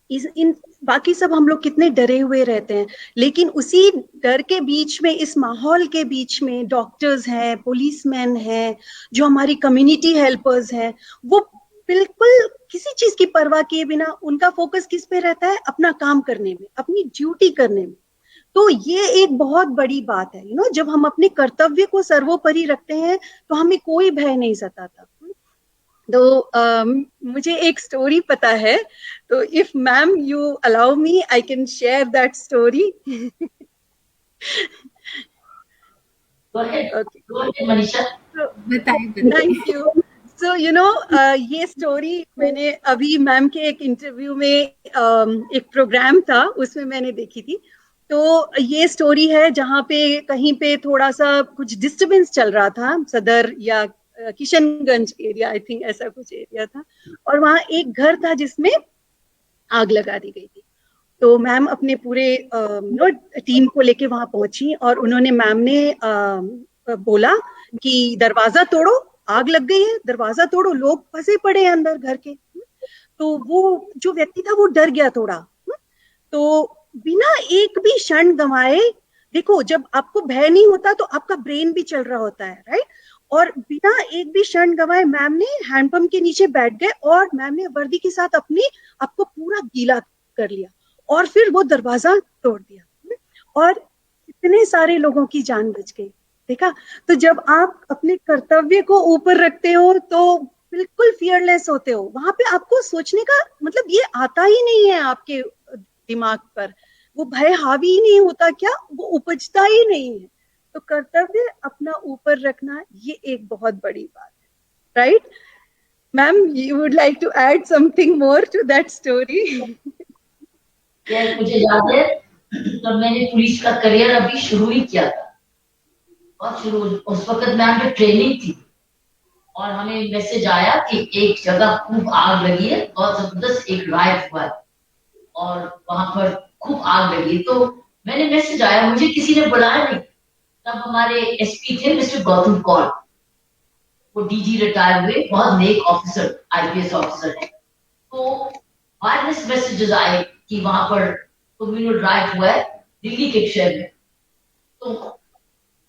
इन बाकी सब हम लोग कितने डरे हुए रहते हैं, लेकिन उसी डर के बीच में, इस माहौल के बीच में डॉक्टर्स हैं, पुलिसमैन हैं, जो हमारी कम्युनिटी हेल्पर्स हैं, वो बिल्कुल किसी चीज की परवाह किए बिना उनका फोकस किस पे रहता है? अपना काम करने में, अपनी ड्यूटी करने में। तो ये एक बहुत बड़ी बात है, जब हम अपने कर्तव्य को सर्वोपरि रखते हैं तो हमें कोई भय नहीं सताता। तो मुझे एक स्टोरी पता है, तो if ma'am you allow me, I can share that story. Manisha, बताइए। Thank you. सो ये स्टोरी मैंने अभी मैम के एक इंटरव्यू में, एक प्रोग्राम था उसमें मैंने देखी थी। तो ये स्टोरी है जहाँ पे कहीं पे थोड़ा सा कुछ डिस्टरबेंस चल रहा था, सदर या किशनगंज एरिया, आई थिंक ऐसा कुछ एरिया था, और वहाँ एक घर था जिसमें आग लगा दी गई थी। तो मैम अपने पूरे टीम को लेके वहां पहुंची, और उन्होंने, मैम ने बोला कि दरवाजा तोड़ो, आग लग गई है, दरवाजा तोड़ो, लोग फंसे पड़े हैं अंदर घर के। तो वो जो व्यक्ति था वो डर गया थोड़ा। तो बिना एक भी क्षण गंवाए, देखो जब आपको भय नहीं होता तो आपका ब्रेन भी चल रहा होता है, राइट? और बिना एक भी क्षण गंवाए मैम ने हैंडपंप के नीचे बैठ गए, और मैम ने वर्दी के साथ अपनी आपको पूरा गीला कर लिया, और फिर वो दरवाजा तोड़ दिया, और इतने सारे लोगों की जान बच गई। देखा? तो जब आप अपने कर्तव्य को ऊपर रखते हो तो बिल्कुल फियरलेस होते हो, वहां पे आपको सोचने का मतलब ये आता ही नहीं है आपके दिमाग पर, वो भय हावी ही नहीं होता, क्या वो उपजता ही नहीं है। तो कर्तव्य अपना ऊपर रखना, ये एक बहुत बड़ी बात है, right? Ma'am, you would like to add something more to that story? मुझे याद है तब मैंने पुलिस का करियर अभी शुरू ही किया था, और शुरू उस वक्त मैं अंडर ट्रेनिंग थी, और हमें मैसेज आया कि एक जगह खूब आग लगी है, बहुत जबरदस्त एक राइट हुआ है, और वहां पर खूब आग लगी। तो मैंने मैसेज आया, मुझे किसी ने बुलाया नहीं। तब हमारे एसपी थे मिस्टर गौतम कौर, वो डीजी रिटायर हुए, बहुत नेक ऑफिसर, आईपीएस ऑफिसर है। तो वायरलेस मैसेजेस आए कि वहां पर कम्युनल राइट हुआ है दिल्ली के शहर में। तो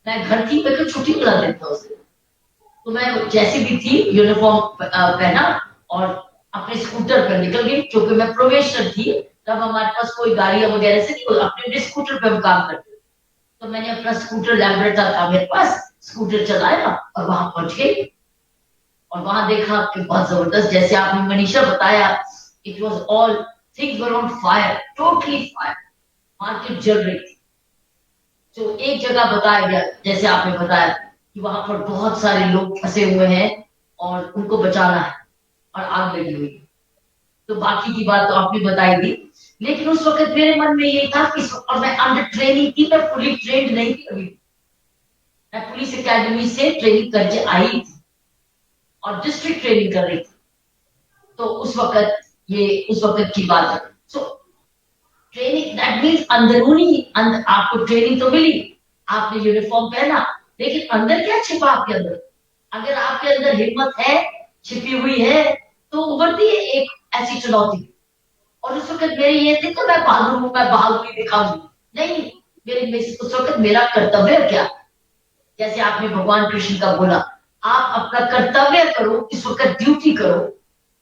मैं घर थी, मैं तो छुट्टी मिला देता उसे, तो मैं जैसे भी थी यूनिफॉर्म पहना और अपने स्कूटर पर निकल गई, क्योंकि मैं प्रोबेशनर थी, तब हमारे पास कोई गाड़ियां वगैरह से नहीं, अपने स्कूटर पे हम काम करते। तो मैंने अपना स्कूटर, लैम्ब्रेटा था मेरे पास, स्कूटर चलाया और वहां पहुंच गई, और वहां देखा कि बहुत जबरदस्त, जैसे आपने मनीषा बताया, it was all things were on fire, totally fire, market जल रही थी। तो एक जगह बताया गया, जैसे आपने बताया कि वहां पर बहुत सारे लोग फंसे हुए हैं और उनको बचाना है, और आग लगी हुई है। तो बाकी की बात तो आपने बताई दी, लेकिन उस वक्त मेरे मन में ये था कि, और मैं अंडर ट्रेनिंग थी, मैं फुली ट्रेंड नहीं थी अभी, मैं पुलिस एकेडमी से ट्रेनिंग करके आई थी और डिस्ट्रिक्ट ट्रेनिंग कर रही थी। तो उस वक्त की बात है। सो ट्रेनिंग, दैट मीन्स अंदरूनी, आपको ट्रेनिंग तो मिली, आपने यूनिफॉर्म पहना, लेकिन अंदर क्या छिपा आपके अंदर? अगर आपके अंदर हिम्मत है, छिपी हुई है, तो उभरती है एक ऐसी चुनौती। और उस वक्त मेरी ये थी कि मैं बहादुर हूं, मैं बहादुरी दिखाऊंगी, नहीं, उस वक्त मेरा कर्तव्य क्या, जैसे आपने भगवान कृष्ण का बोला, आप अपना कर्तव्य करो, इस वक्त ड्यूटी करो।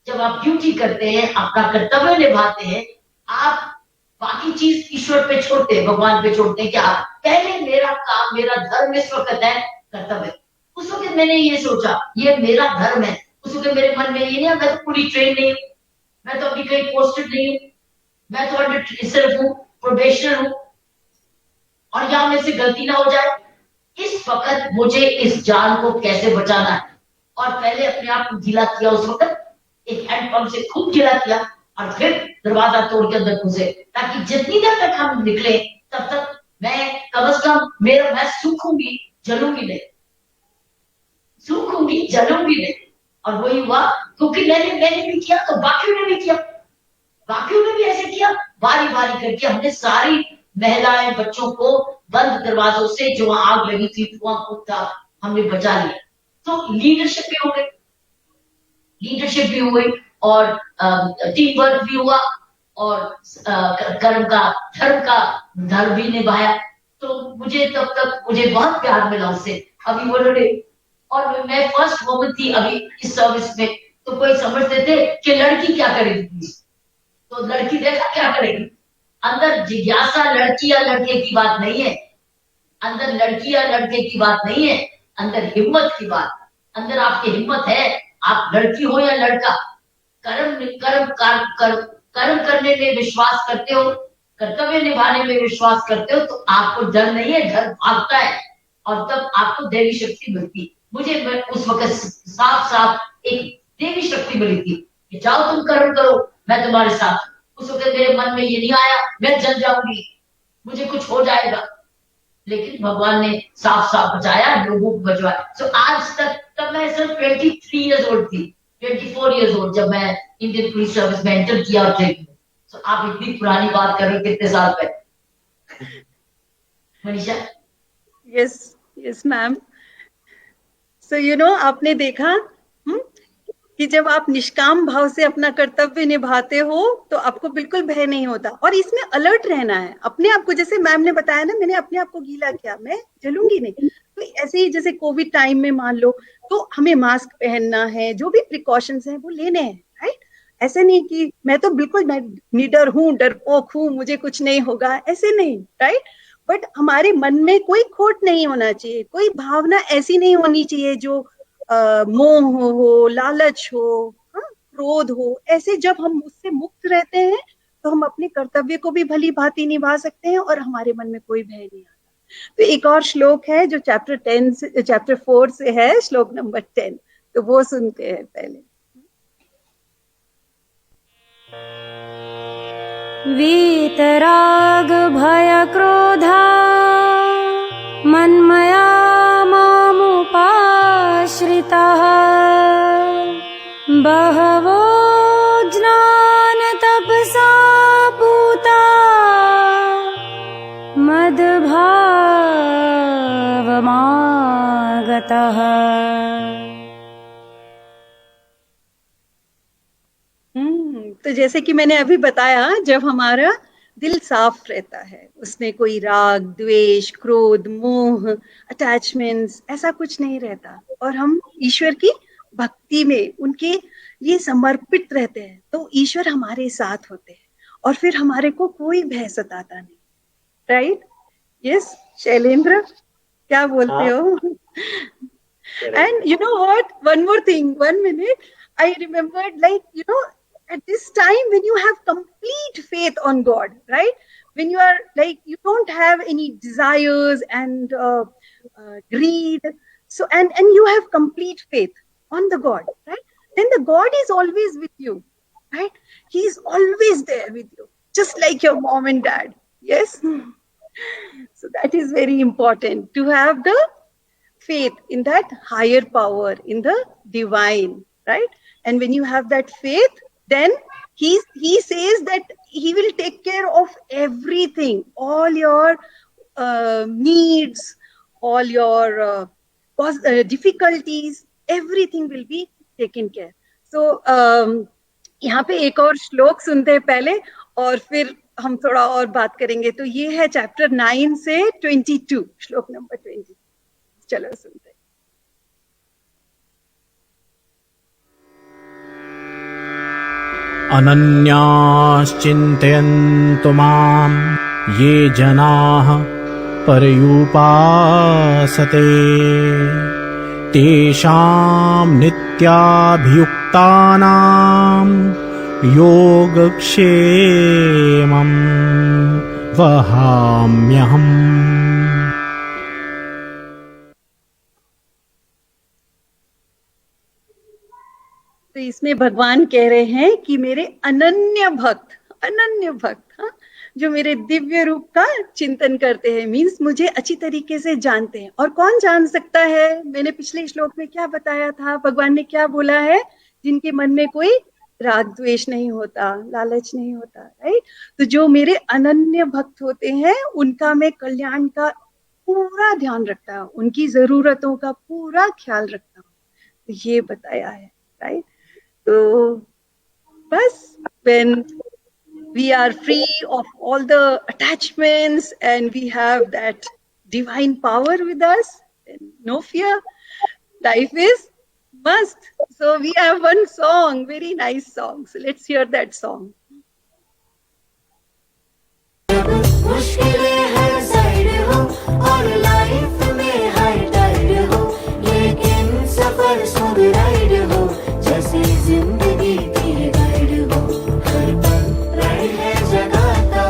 जब आप ड्यूटी करते हैं, अपना कर्तव्य निभाते हैं, आप बाकी चीज ईश्वर पे छोड़ते हैं, भगवान पे छोड़ते हैं, कि आप पहले मेरा काम, मेरा धर्म इस वक्त है कर्तव्य। उस वक्त मैंने ये सोचा, ये मेरा धर्म है। उस वक्त मेरे मन में ये नहीं, मैं तो पूरी ट्रेन नहीं हूँ, मैं तो अभी कहीं पोस्टेड नहीं हूँ, मैं तो अंडर सिर्फ हूँ, प्रोबेशनर हूँ, और यहाँ में से गलती ना हो जाए। इस वक्त मुझे इस जान को कैसे बचाना है, और पहले अपने आप को गीला किया उस वक्त, एक हैंडपंप से खूब गिला किया और फिर दरवाजा तोड़ के अंदर घुसे, ताकि जितनी देर तक हम निकले तब तक मैं कम से कम मैं सूखूंगी जलूंगी नहीं, सूखूंगी जलूंगी नहीं। और वही हुआ, क्योंकि मैंने भी किया तो बाकियों ने भी किया, बाकियों ने भी ऐसे किया, बारी बारी करके हमने सारी महिलाएं बच्चों को बंद दरवाजों से, जो वहां आग लगी थी, धुआं खूब था, हमने बचा लिया। तो लीडरशिप भी हो गई, लीडरशिप भी हुई और टीम वर्क भी हुआ और धर्म का धर्म भी निभाया। तो मुझे तब तक मुझे बहुत प्यार मिला उससे। अभी उन्होंने, और मैं फर्स्ट वुमन थी अभी इस सर्विस में, तो कोई समझते थे कि लड़की क्या करेगी, तो लड़की देखा क्या करेगी। अंदर जिज्ञासा लड़की या लड़के की बात नहीं है, अंदर लड़की या लड़के की बात नहीं है, अंदर हिम्मत की बात। अंदर आपकी हिम्मत है, आप लड़की हो या लड़का, कर्म करने में विश्वास करते हो, कर्तव्य निभाने में विश्वास करते हो, तो आपको डर नहीं है, डर भागता है और तब आपको देवी शक्ति मिलती है। मुझे उस वक्त साफ साफ एक देवी शक्ति मिली थी कि जाओ तुम कर्म करो, मैं तुम्हारे साथ। उस वक्त मेरे मन में ये नहीं आया मैं जल जाऊंगी, मुझे कुछ हो जाएगा, लेकिन भगवान ने साफ साफ बचाया, लोगों को बचवाया। तो आज तक, तब मैं सिर्फ 23 इयर्स ओल्ड थी, 24 इयर्स ओल्ड, जब मैं इंडियन पुलिस सर्विस में एंटर किया और ट्रेनिंग में। तो आप इतनी पुरानी बात कर रहे हो, कितने साल पहले Manisha? Yes yes ma'am. So आपने देखा कि जब आप निष्काम भाव से अपना कर्तव्य निभाते हो तो आपको बिल्कुल भय नहीं होता, और इसमें अलर्ट रहना है अपने आप को। जैसे मैम ने बताया ना, मैंने अपने आप को गीला किया, मैं जलूंगी नहीं। तो ऐसे ही जैसे कोविड टाइम में मान लो, तो हमें मास्क पहनना है, जो भी प्रिकॉशंस हैं वो लेने हैं, राइट। ऐसे नहीं कि मैं तो बिल्कुल निडर हूँ, डरपोक हूँ, मुझे कुछ नहीं होगा, ऐसे नहीं, राइट। बट हमारे मन में कोई खोट नहीं होना चाहिए, कोई भावना ऐसी नहीं होनी चाहिए जो मोह हो, लालच हो, क्रोध हो। ऐसे जब हम उससे मुक्त रहते हैं तो हम अपने कर्तव्य को भी भली भांति निभा सकते हैं और हमारे मन में कोई भय नहीं आता। तो एक और श्लोक है जो चैप्टर 4 से है, श्लोक नंबर 10, तो वो सुनते हैं पहले। वीतराग भय क्रोधा मन्मया मामुपाश्रिताः बहवो ज्ञान तपसा पूता मद्भावमागतः। तो जैसे कि मैंने अभी बताया, जब हमारा दिल साफ रहता है, उसमें कोई राग, द्वेष, क्रोध, मोह, अटैचमेंट्स, ऐसा कुछ नहीं रहता, और हम ईश्वर की भक्ति में उनके लिए समर्पित रहते हैं, तो ईश्वर हमारे साथ होते हैं और फिर हमारे को कोई भय सताता नहीं, राइट। यस शैलेंद्र, क्या बोलते हो? And you know what? One more thing, 1 minute. I remembered, at this time when you have complete faith on God, right? When you are you don't have any desires and greed, so and you have complete faith on the God, right? Then the God is always with you, right? He is always there with you, just like your mom and dad. Yes. So that is very important, to have the faith in that higher power, in the divine, right? And when you have that faith, then he says that he will take care of everything, all your needs, all your difficulties, everything will be taken care. So यहाँ पे एक और श्लोक सुनते हैं पहले, और फिर हम थोड़ा और बात करेंगे। तो ये है चैप्टर 9 से 22, श्लोक नंबर 20। चलो सुनते हैं। अनन्याश्चिन्तयन्तु मां ये जनाः पर्युपासते तेषां नित्याभियुक्तानां योगक्षेमं वहाम्यहम्। तो इसमें भगवान कह रहे हैं कि मेरे अनन्य भक्त, हाँ, जो मेरे दिव्य रूप का चिंतन करते हैं, मीन्स मुझे अच्छी तरीके से जानते हैं। और कौन जान सकता है? मैंने पिछले श्लोक में क्या बताया था, भगवान ने क्या बोला है? जिनके मन में कोई राग द्वेष नहीं होता, लालच नहीं होता, राइट। तो जो मेरे अनन्य भक्त होते हैं उनका मैं कल्याण का पूरा ध्यान रखता हूँ, उनकी जरूरतों का पूरा ख्याल रखता हूँ, तो ये बताया है, राइट। तो बस when we are free of all the attachments and we have that divine power with us, then no fear, life is must. So we have one song, very nice song, so let's hear that song. मुश्किलें हर side हो और life में हर Tide हो, लेकिन सफर smooth ride हो, जैसे जिंदगी की गाइड हो। हर पल राइड है जगाता,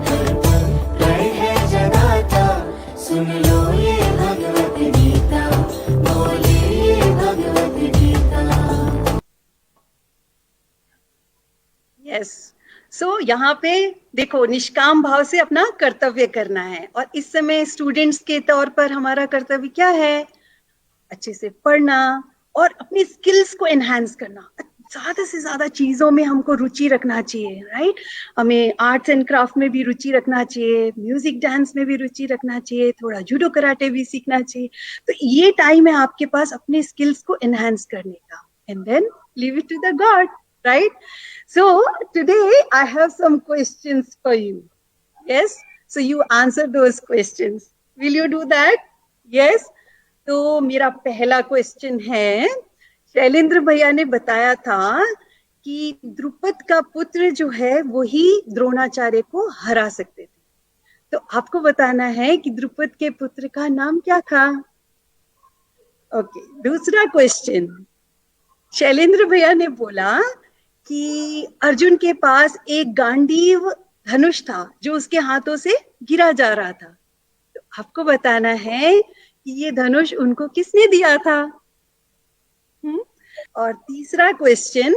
हर पल राइड है जगाता, सुन लो ये भगवत गीता, बोलिए ये भगवत गीता। यस, सो यहाँ पे देखो, निष्काम भाव से अपना कर्तव्य करना है। और इस समय स्टूडेंट्स के तौर पर हमारा कर्तव्य क्या है? अच्छे से पढ़ना और अपनी स्किल्स को एनहांस करना। ज्यादा से ज्यादा चीजों में हमको रुचि रखना चाहिए, राइट। हमें आर्ट्स एंड क्राफ्ट में भी रुचि रखना चाहिए, म्यूजिक डांस में भी रुचि रखना चाहिए, थोड़ा जूडो कराटे भी सीखना चाहिए। तो ये टाइम है आपके पास अपने स्किल्स को एनहांस करने का, and then leave it to the god, right? So today I have some questions for you. Yes? So you answer those questions. Will you do that? Yes? तो मेरा पहला क्वेश्चन है, शैलेंद्र भैया ने बताया था कि द्रुपद का पुत्र जो है वही द्रोणाचार्य को हरा सकते थे। तो आपको बताना है कि द्रुपद के पुत्र का नाम क्या था? ओके, दूसरा क्वेश्चन, शैलेंद्र भैया ने बोला कि अर्जुन के पास एक गांडीव धनुष था जो उसके हाथों से गिरा जा रहा था। तो आपको बताना है कि ये धनुष उनको किसने दिया था? और तीसरा क्वेश्चन,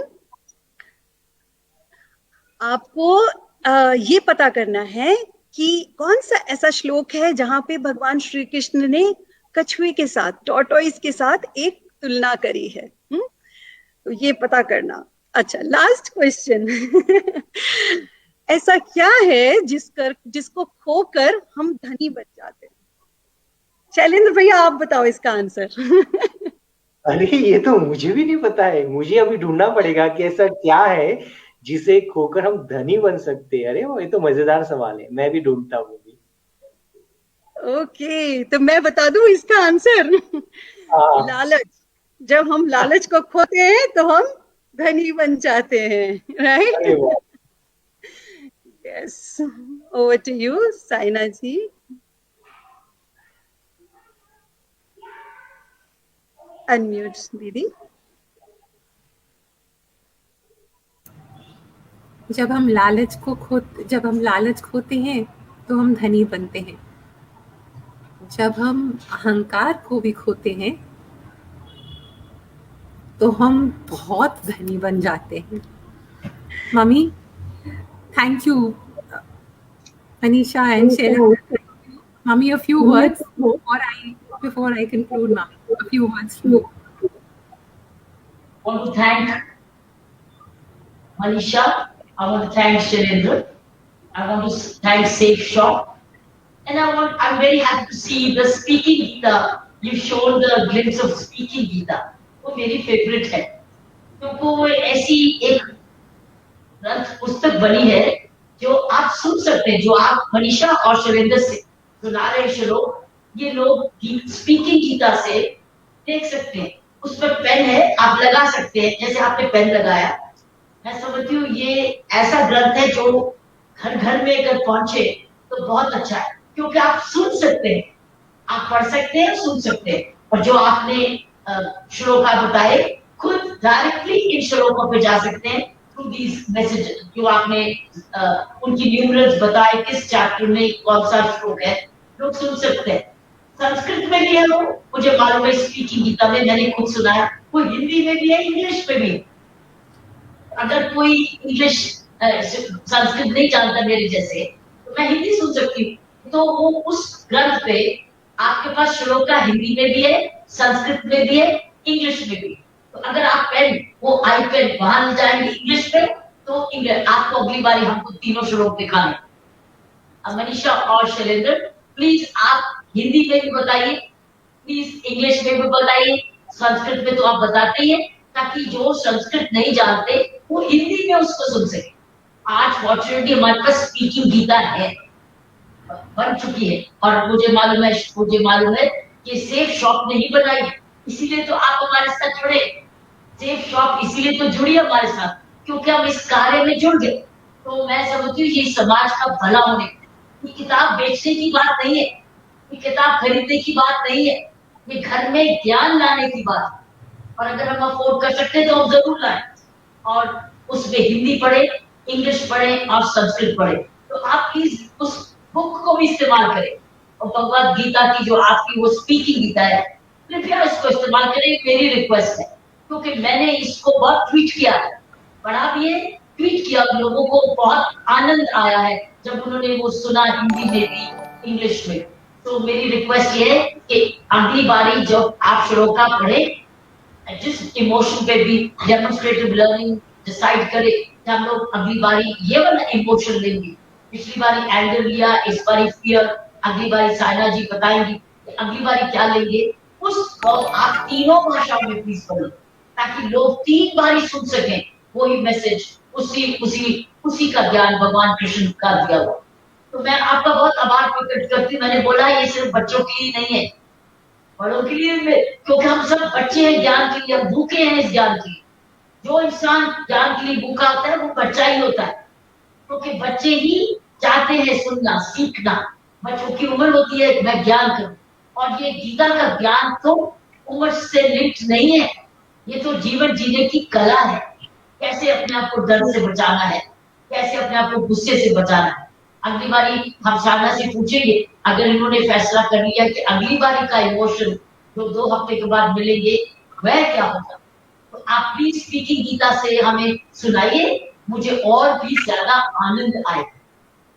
आपको ये पता करना है कि कौन सा ऐसा श्लोक है जहां पे भगवान श्री कृष्ण ने कछुए के साथ, टॉर्टोइस के साथ एक तुलना करी है। तो ये पता करना। अच्छा, लास्ट क्वेश्चन ऐसा क्या है जिसको खोकर हम धनी बन जाते हैं? शैलेंद्र भैया आप बताओ इसका आंसर। अरे ये तो मुझे भी नहीं पता है, मुझे अभी ढूंढना पड़ेगा कि ऐसा क्या है जिसे खोकर हम धनी बन सकते हैं। अरे वो ये तो मजेदार सवाल है, मैं भी ढूंढता हूँ अभी। ओके, तो मैं बता दूं इसका आंसर। लालच। जब हम लालच को खोते हैं तो हम धनी बन जाते हैं, right? Yes, over to you Saina ji. Unmute दीदी। जब हम लालच खोते हैं तो हम धनी बनते हैं। जब हम अहंकार को भी खोते हैं तो हम बहुत धनी बन जाते हैं। Mummy, thank you Manisha and Shailendra. Mummy, a few words before I conclude, Mummy. A few words. I want to thank Manisha. I want to thank Shailendra. I want to thank Safe Shop. And I'm very happy to see the speaking Gita. You've shown the glimpse of speaking Gita. वो मेरी favourite है, क्योंकि वो ऐसी एक ग्रंथ पुस्तक बनी है जो आप सुन सकते हैं, जो आप मनीषा और शैलेंद्र से सुना रहे श्लोक, ये लोग स्पीकिंग गीता से देख सकते हैं। उसमें पेन है, आप लगा सकते हैं, जैसे आपने पेन लगाया। मैं समझती हूँ ये ऐसा ग्रंथ है जो घर घर में अगर पहुंचे तो बहुत अच्छा है, क्योंकि आप सुन सकते हैं, आप पढ़ सकते हैं, सुन सकते हैं। और जो आपने श्लोका बताए, खुद डायरेक्टली इन श्लोकों पे जा सकते हैं थ्रू दीज मैसेज, जो आपने उनकी न्यूमरल्स बताए, किस चैप्टर में कौन सा श्लोक है, लोग सुन सकते हैं। संस्कृत में भी है वो, मुझे मालूम है स्पीकिंग गीता में मैंने खुद सुना है, वो हिंदी में भी है, इंग्लिश में भी। अगर कोई इंग्लिश संस्कृत नहीं जानता मेरे जैसे, तो मैं हिंदी सुन सकती हूँ। तो वो उस ग्रंथ पे आपके पास श्लोका हिंदी में भी है, संस्कृत में भी है, इंग्लिश में भी। तो अगर आप पेन, वो आई पेन वहां ले जाएंगे इंग्लिश में, तो इंग्लिश आपको अगली बारी हमको तीनों श्लोक दिखाने। मनीषा और शैलेंद्र प्लीज आप हिंदी में भी बताइए, प्लीज इंग्लिश में भी बताइए, संस्कृत में तो आप बताते ही हैं, ताकि जो संस्कृत नहीं जानते वो हिंदी में उसको सुन सके। आज फॉर्चुनेटली हमारे पास स्पीकिंग गीता है, बन चुकी है, और मुझे मालूम है कि सेफ शॉप नहीं बनाई, इसीलिए तो आप हमारे साथ जुड़े। सेफ शॉप इसीलिए तो जुड़ी हमारे साथ, क्योंकि हम इस कार्य में जुड़ गए। तो मैं समझती हूँ ये समाज का भला होने, ये किताब बेचने की बात नहीं है, ये किताब खरीदने की बात नहीं है, ये घर में ज्ञान लाने की बात है। और अगर हम अफोर्ड कर सकते हैं तो हम जरूर लाएं, और उसमें हिंदी पढ़े, इंग्लिश पढ़े और संस्कृत पढ़े। तो आप प्लीज उस बुक को भी इस्तेमाल करें, और भगवद गीता की जो आपकी वो स्पीकिंग गीता है, कृपया इसको इस्तेमाल करें, मेरी रिक्वेस्ट है। क्योंकि मैंने इसको बहुत ट्वीट किया है, पढ़ा भी है, ट्वीट किया, लोगों को बहुत आनंद आया है जब उन्होंने वो सुना हिंदी में भी, इंग्लिश में। तो मेरी रिक्वेस्ट ये है कि अगली बारी जब आप श्लोका पढ़े, जिस इमोशन पे भी डेमोन्स्ट्रेटिव लर्निंग डिसाइड करे कि हम लोग अगली बारी ये वाला इमोशन लेंगे। पिछली बारी एंगर लिया, इस बारी फियर, अगली बारी साइना जी बताएंगी कि अगली बारी क्या लेंगे। उसको आप तीनों भाषाओं में प्लीज पढ़ो, ताकि लोग 3 बारी सुन सकें वही मैसेज, उसी का ज्ञान भगवान कृष्ण का दिया हुआ। तो मैं आपका बहुत आभार प्रकट करती हूँ। मैंने बोला ये सिर्फ बच्चों के लिए नहीं है, बड़ों के लिए भी, क्योंकि हम सब बच्चे हैं ज्ञान के लिए, हम भूखे हैं इस ज्ञान के लिए। जो इंसान ज्ञान के लिए भूखा होता है वो बच्चा ही होता है, क्योंकि बच्चे ही चाहते हैं सुनना, सीखना। बच्चों की उम्र होती है मैं ज्ञान करूं, और ये गीता का ज्ञान तो उम्र से लिंक्ड नहीं है, ये तो जीवन जीने की कला है। कैसे अपने आप को डर से बचाना है, कैसे अपने आप को गुस्से से बचाना है। अगली बारी हम साधना से पूछेंगे, अगर इन्होंने फैसला कर लिया कि अगली बारी का इमोशन जो 2 हफ्ते के बाद मिलेंगे वह क्या होगा, तो आप प्लीज स्पीकिंग गीता से हमें सुनाइए, मुझे और भी ज्यादा आनंद आए।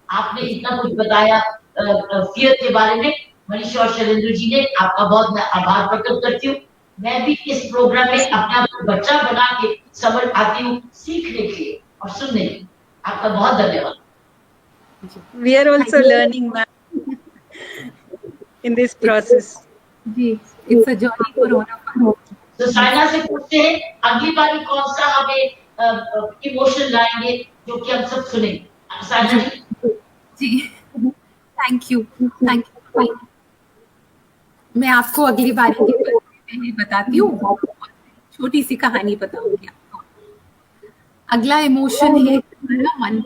आपने इतना कुछ बताया फियर के बारे में, मनीषा और शैलेंद्र जी ने, आपका बहुत मैं आभार प्रकट करती हूँ। मैं भी इस प्रोग्राम में अपने आप को बच्चा बना के समझ आती हूँ, सीखने के लिए और सुनने के लिए। आपका बहुत धन्यवाद। We are also learning, ma'am, in this process. Ji, it's a journey for all of us. तो साइना से पूछते हैं अगली बारी कौन सा हमें इमोशन लाएंगे जो कि हम सब सुनेंगे। साइना जी। Thank you. मैं आपको अगली बारी के बारे में पहले बताती हूँ, छोटी सी कहानी बताऊंगी आपको। अगला इमोशन है हमारा मन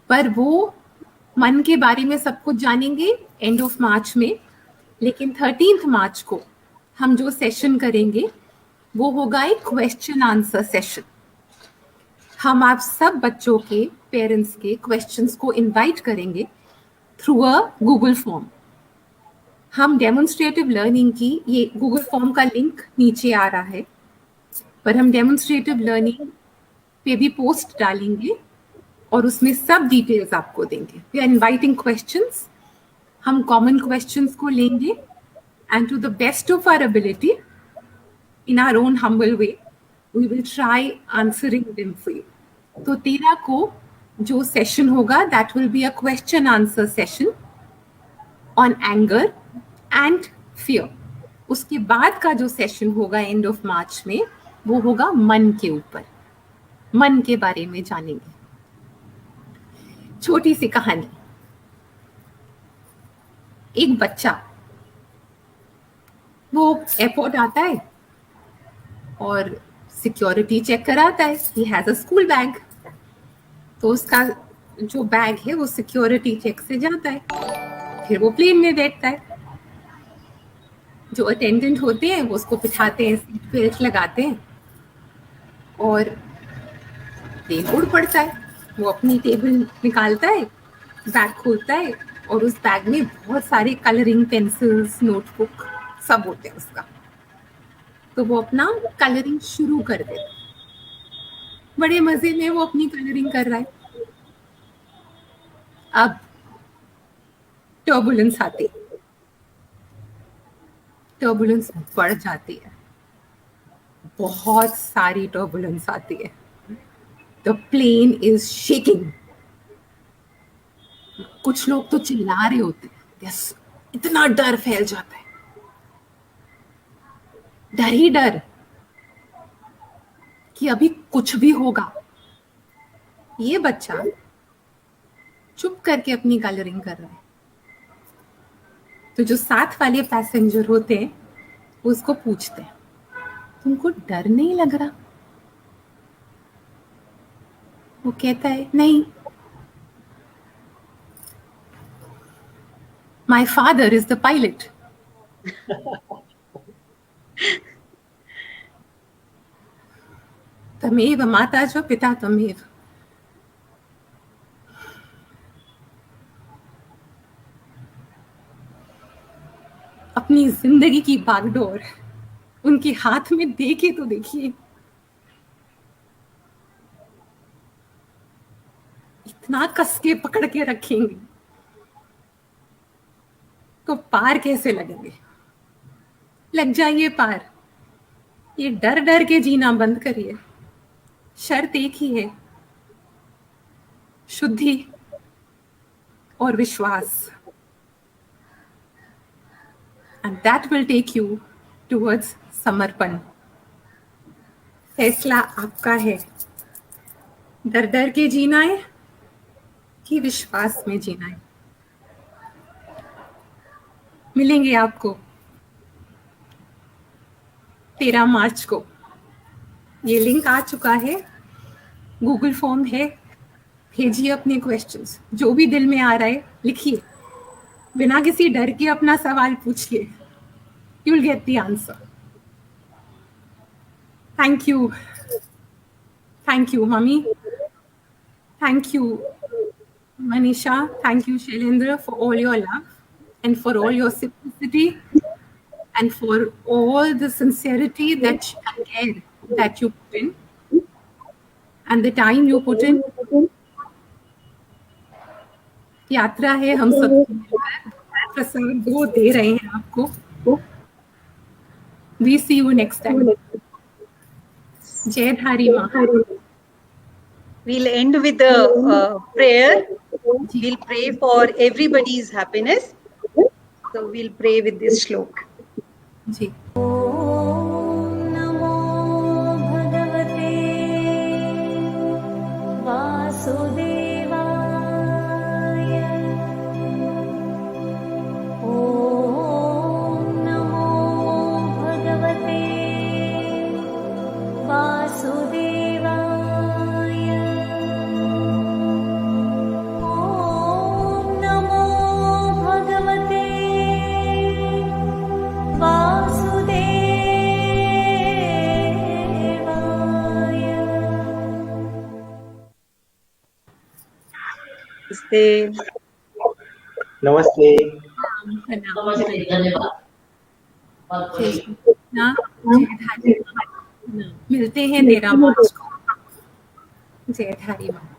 पर वो मन के बारे में सब कुछ जानेंगे एंड ऑफ मार्च में, लेकिन 13 मार्च को हम जो सेशन करेंगे वो होगा एक क्वेश्चन आंसर सेशन। हम आप सब बच्चों के पेरेंट्स के क्वेश्चंस को इनवाइट करेंगे थ्रू अ गूगल फॉर्म। हम डेमोन्स्ट्रेटिव लर्निंग की, ये गूगल फॉर्म का लिंक नीचे आ रहा है, पर हम डेमोन्स्ट्रेटिव लर्निंग पे भी पोस्ट डालेंगे और उसमें सब डिटेल्स आपको देंगे। वी आर इनवाइटिंग क्वेश्चंस, हम कॉमन क्वेश्चंस को लेंगे and to the best of our ability, in our own humble way, we will try answering them for you. तो 13 को जो सेशन होगा that will be a question answer session on anger and fear. उसके बाद का जो session होगा end of March में वो होगा मन के ऊपर, मन के बारे में जानेंगे। छोटी सी कहानी। एक बच्चा वो एयरपोर्ट आता है और सिक्योरिटी चेक कराता है। He has a school bag, तो उसका जो बैग है वो सिक्योरिटी चेक से जाता है। फिर वो प्लेन में बैठता है, जो अटेंडेंट होते हैं वो उसको बिठाते हैं, सीट बेल्ट लगाते हैं और प्लेन उड़ पड़ता है। वो अपनी टेबल निकालता है, बैग खोलता है और उस बैग में बहुत सारे कलरिंग पेंसिल्स, नोटबुक सब होते हैं उसका। तो वो अपना कलरिंग शुरू कर देता, बड़े मजे में वो अपनी कलरिंग कर रहा है। अब टर्बुलेंस आती, टर्बुलेंस बढ़ जाती है, बहुत सारी टर्बुलेंस आती है। The plane is shaking. कुछ लोग तो चिल्ला रहे होते हैं, इतना डर फैल जाता है, डर ही डर कि अभी कुछ भी होगा। ये बच्चा चुप करके अपनी कलरिंग कर रहा है। तो जो साथ वाले पैसेंजर होते हैं उसको पूछते हैं, तुमको डर नहीं लग रहा? वो कहता है, नहीं, my father is the pilot. तमेव माता च पिता तमेव। अपनी जिंदगी की बागडोर उनके हाथ में देके तो देखिए, इतना कस के पकड़ के रखेंगे तो पार कैसे लगेंगे? लग जाइए पार। ये डर डर के जीना बंद करिए। शर्त एक ही है, शुद्धि और विश्वास। And that will take you towards समर्पण। फैसला आपका है, डर डर के जीना है कि विश्वास में जीना है। मिलेंगे आपको 13 मार्च को। ये लिंक आ चुका है, गूगल फॉर्म है, भेजिए अपने क्वेश्चंस, जो भी दिल में आ रहा है लिखिए, बिना किसी डर के अपना सवाल पूछिए, you will get the answer. Thank you mummy, thank you Manisha, thank you Shailendra for all your love and for all your simplicity and for all the sincerity and care that you put in and the time you put in. यात्रा है, हम सब प्रसाद वो दे रहे हैं आपको। We see you next time. जय धारी माँ। We'll end with a prayer. We'll pray for everybody's happiness. So we'll pray with this shlok. जी। नमो भगवते वासुदेवाय। ॐ नमो भगवते वासुदेवाय। ॐ नमो भगवते नमस्ते। नमस्ते, धन्यवाद। बहुत जय बहुत श्री कृष्णा, जय धारी माँ। मिलते हैं 13 मार्च को। जय धारी माँ।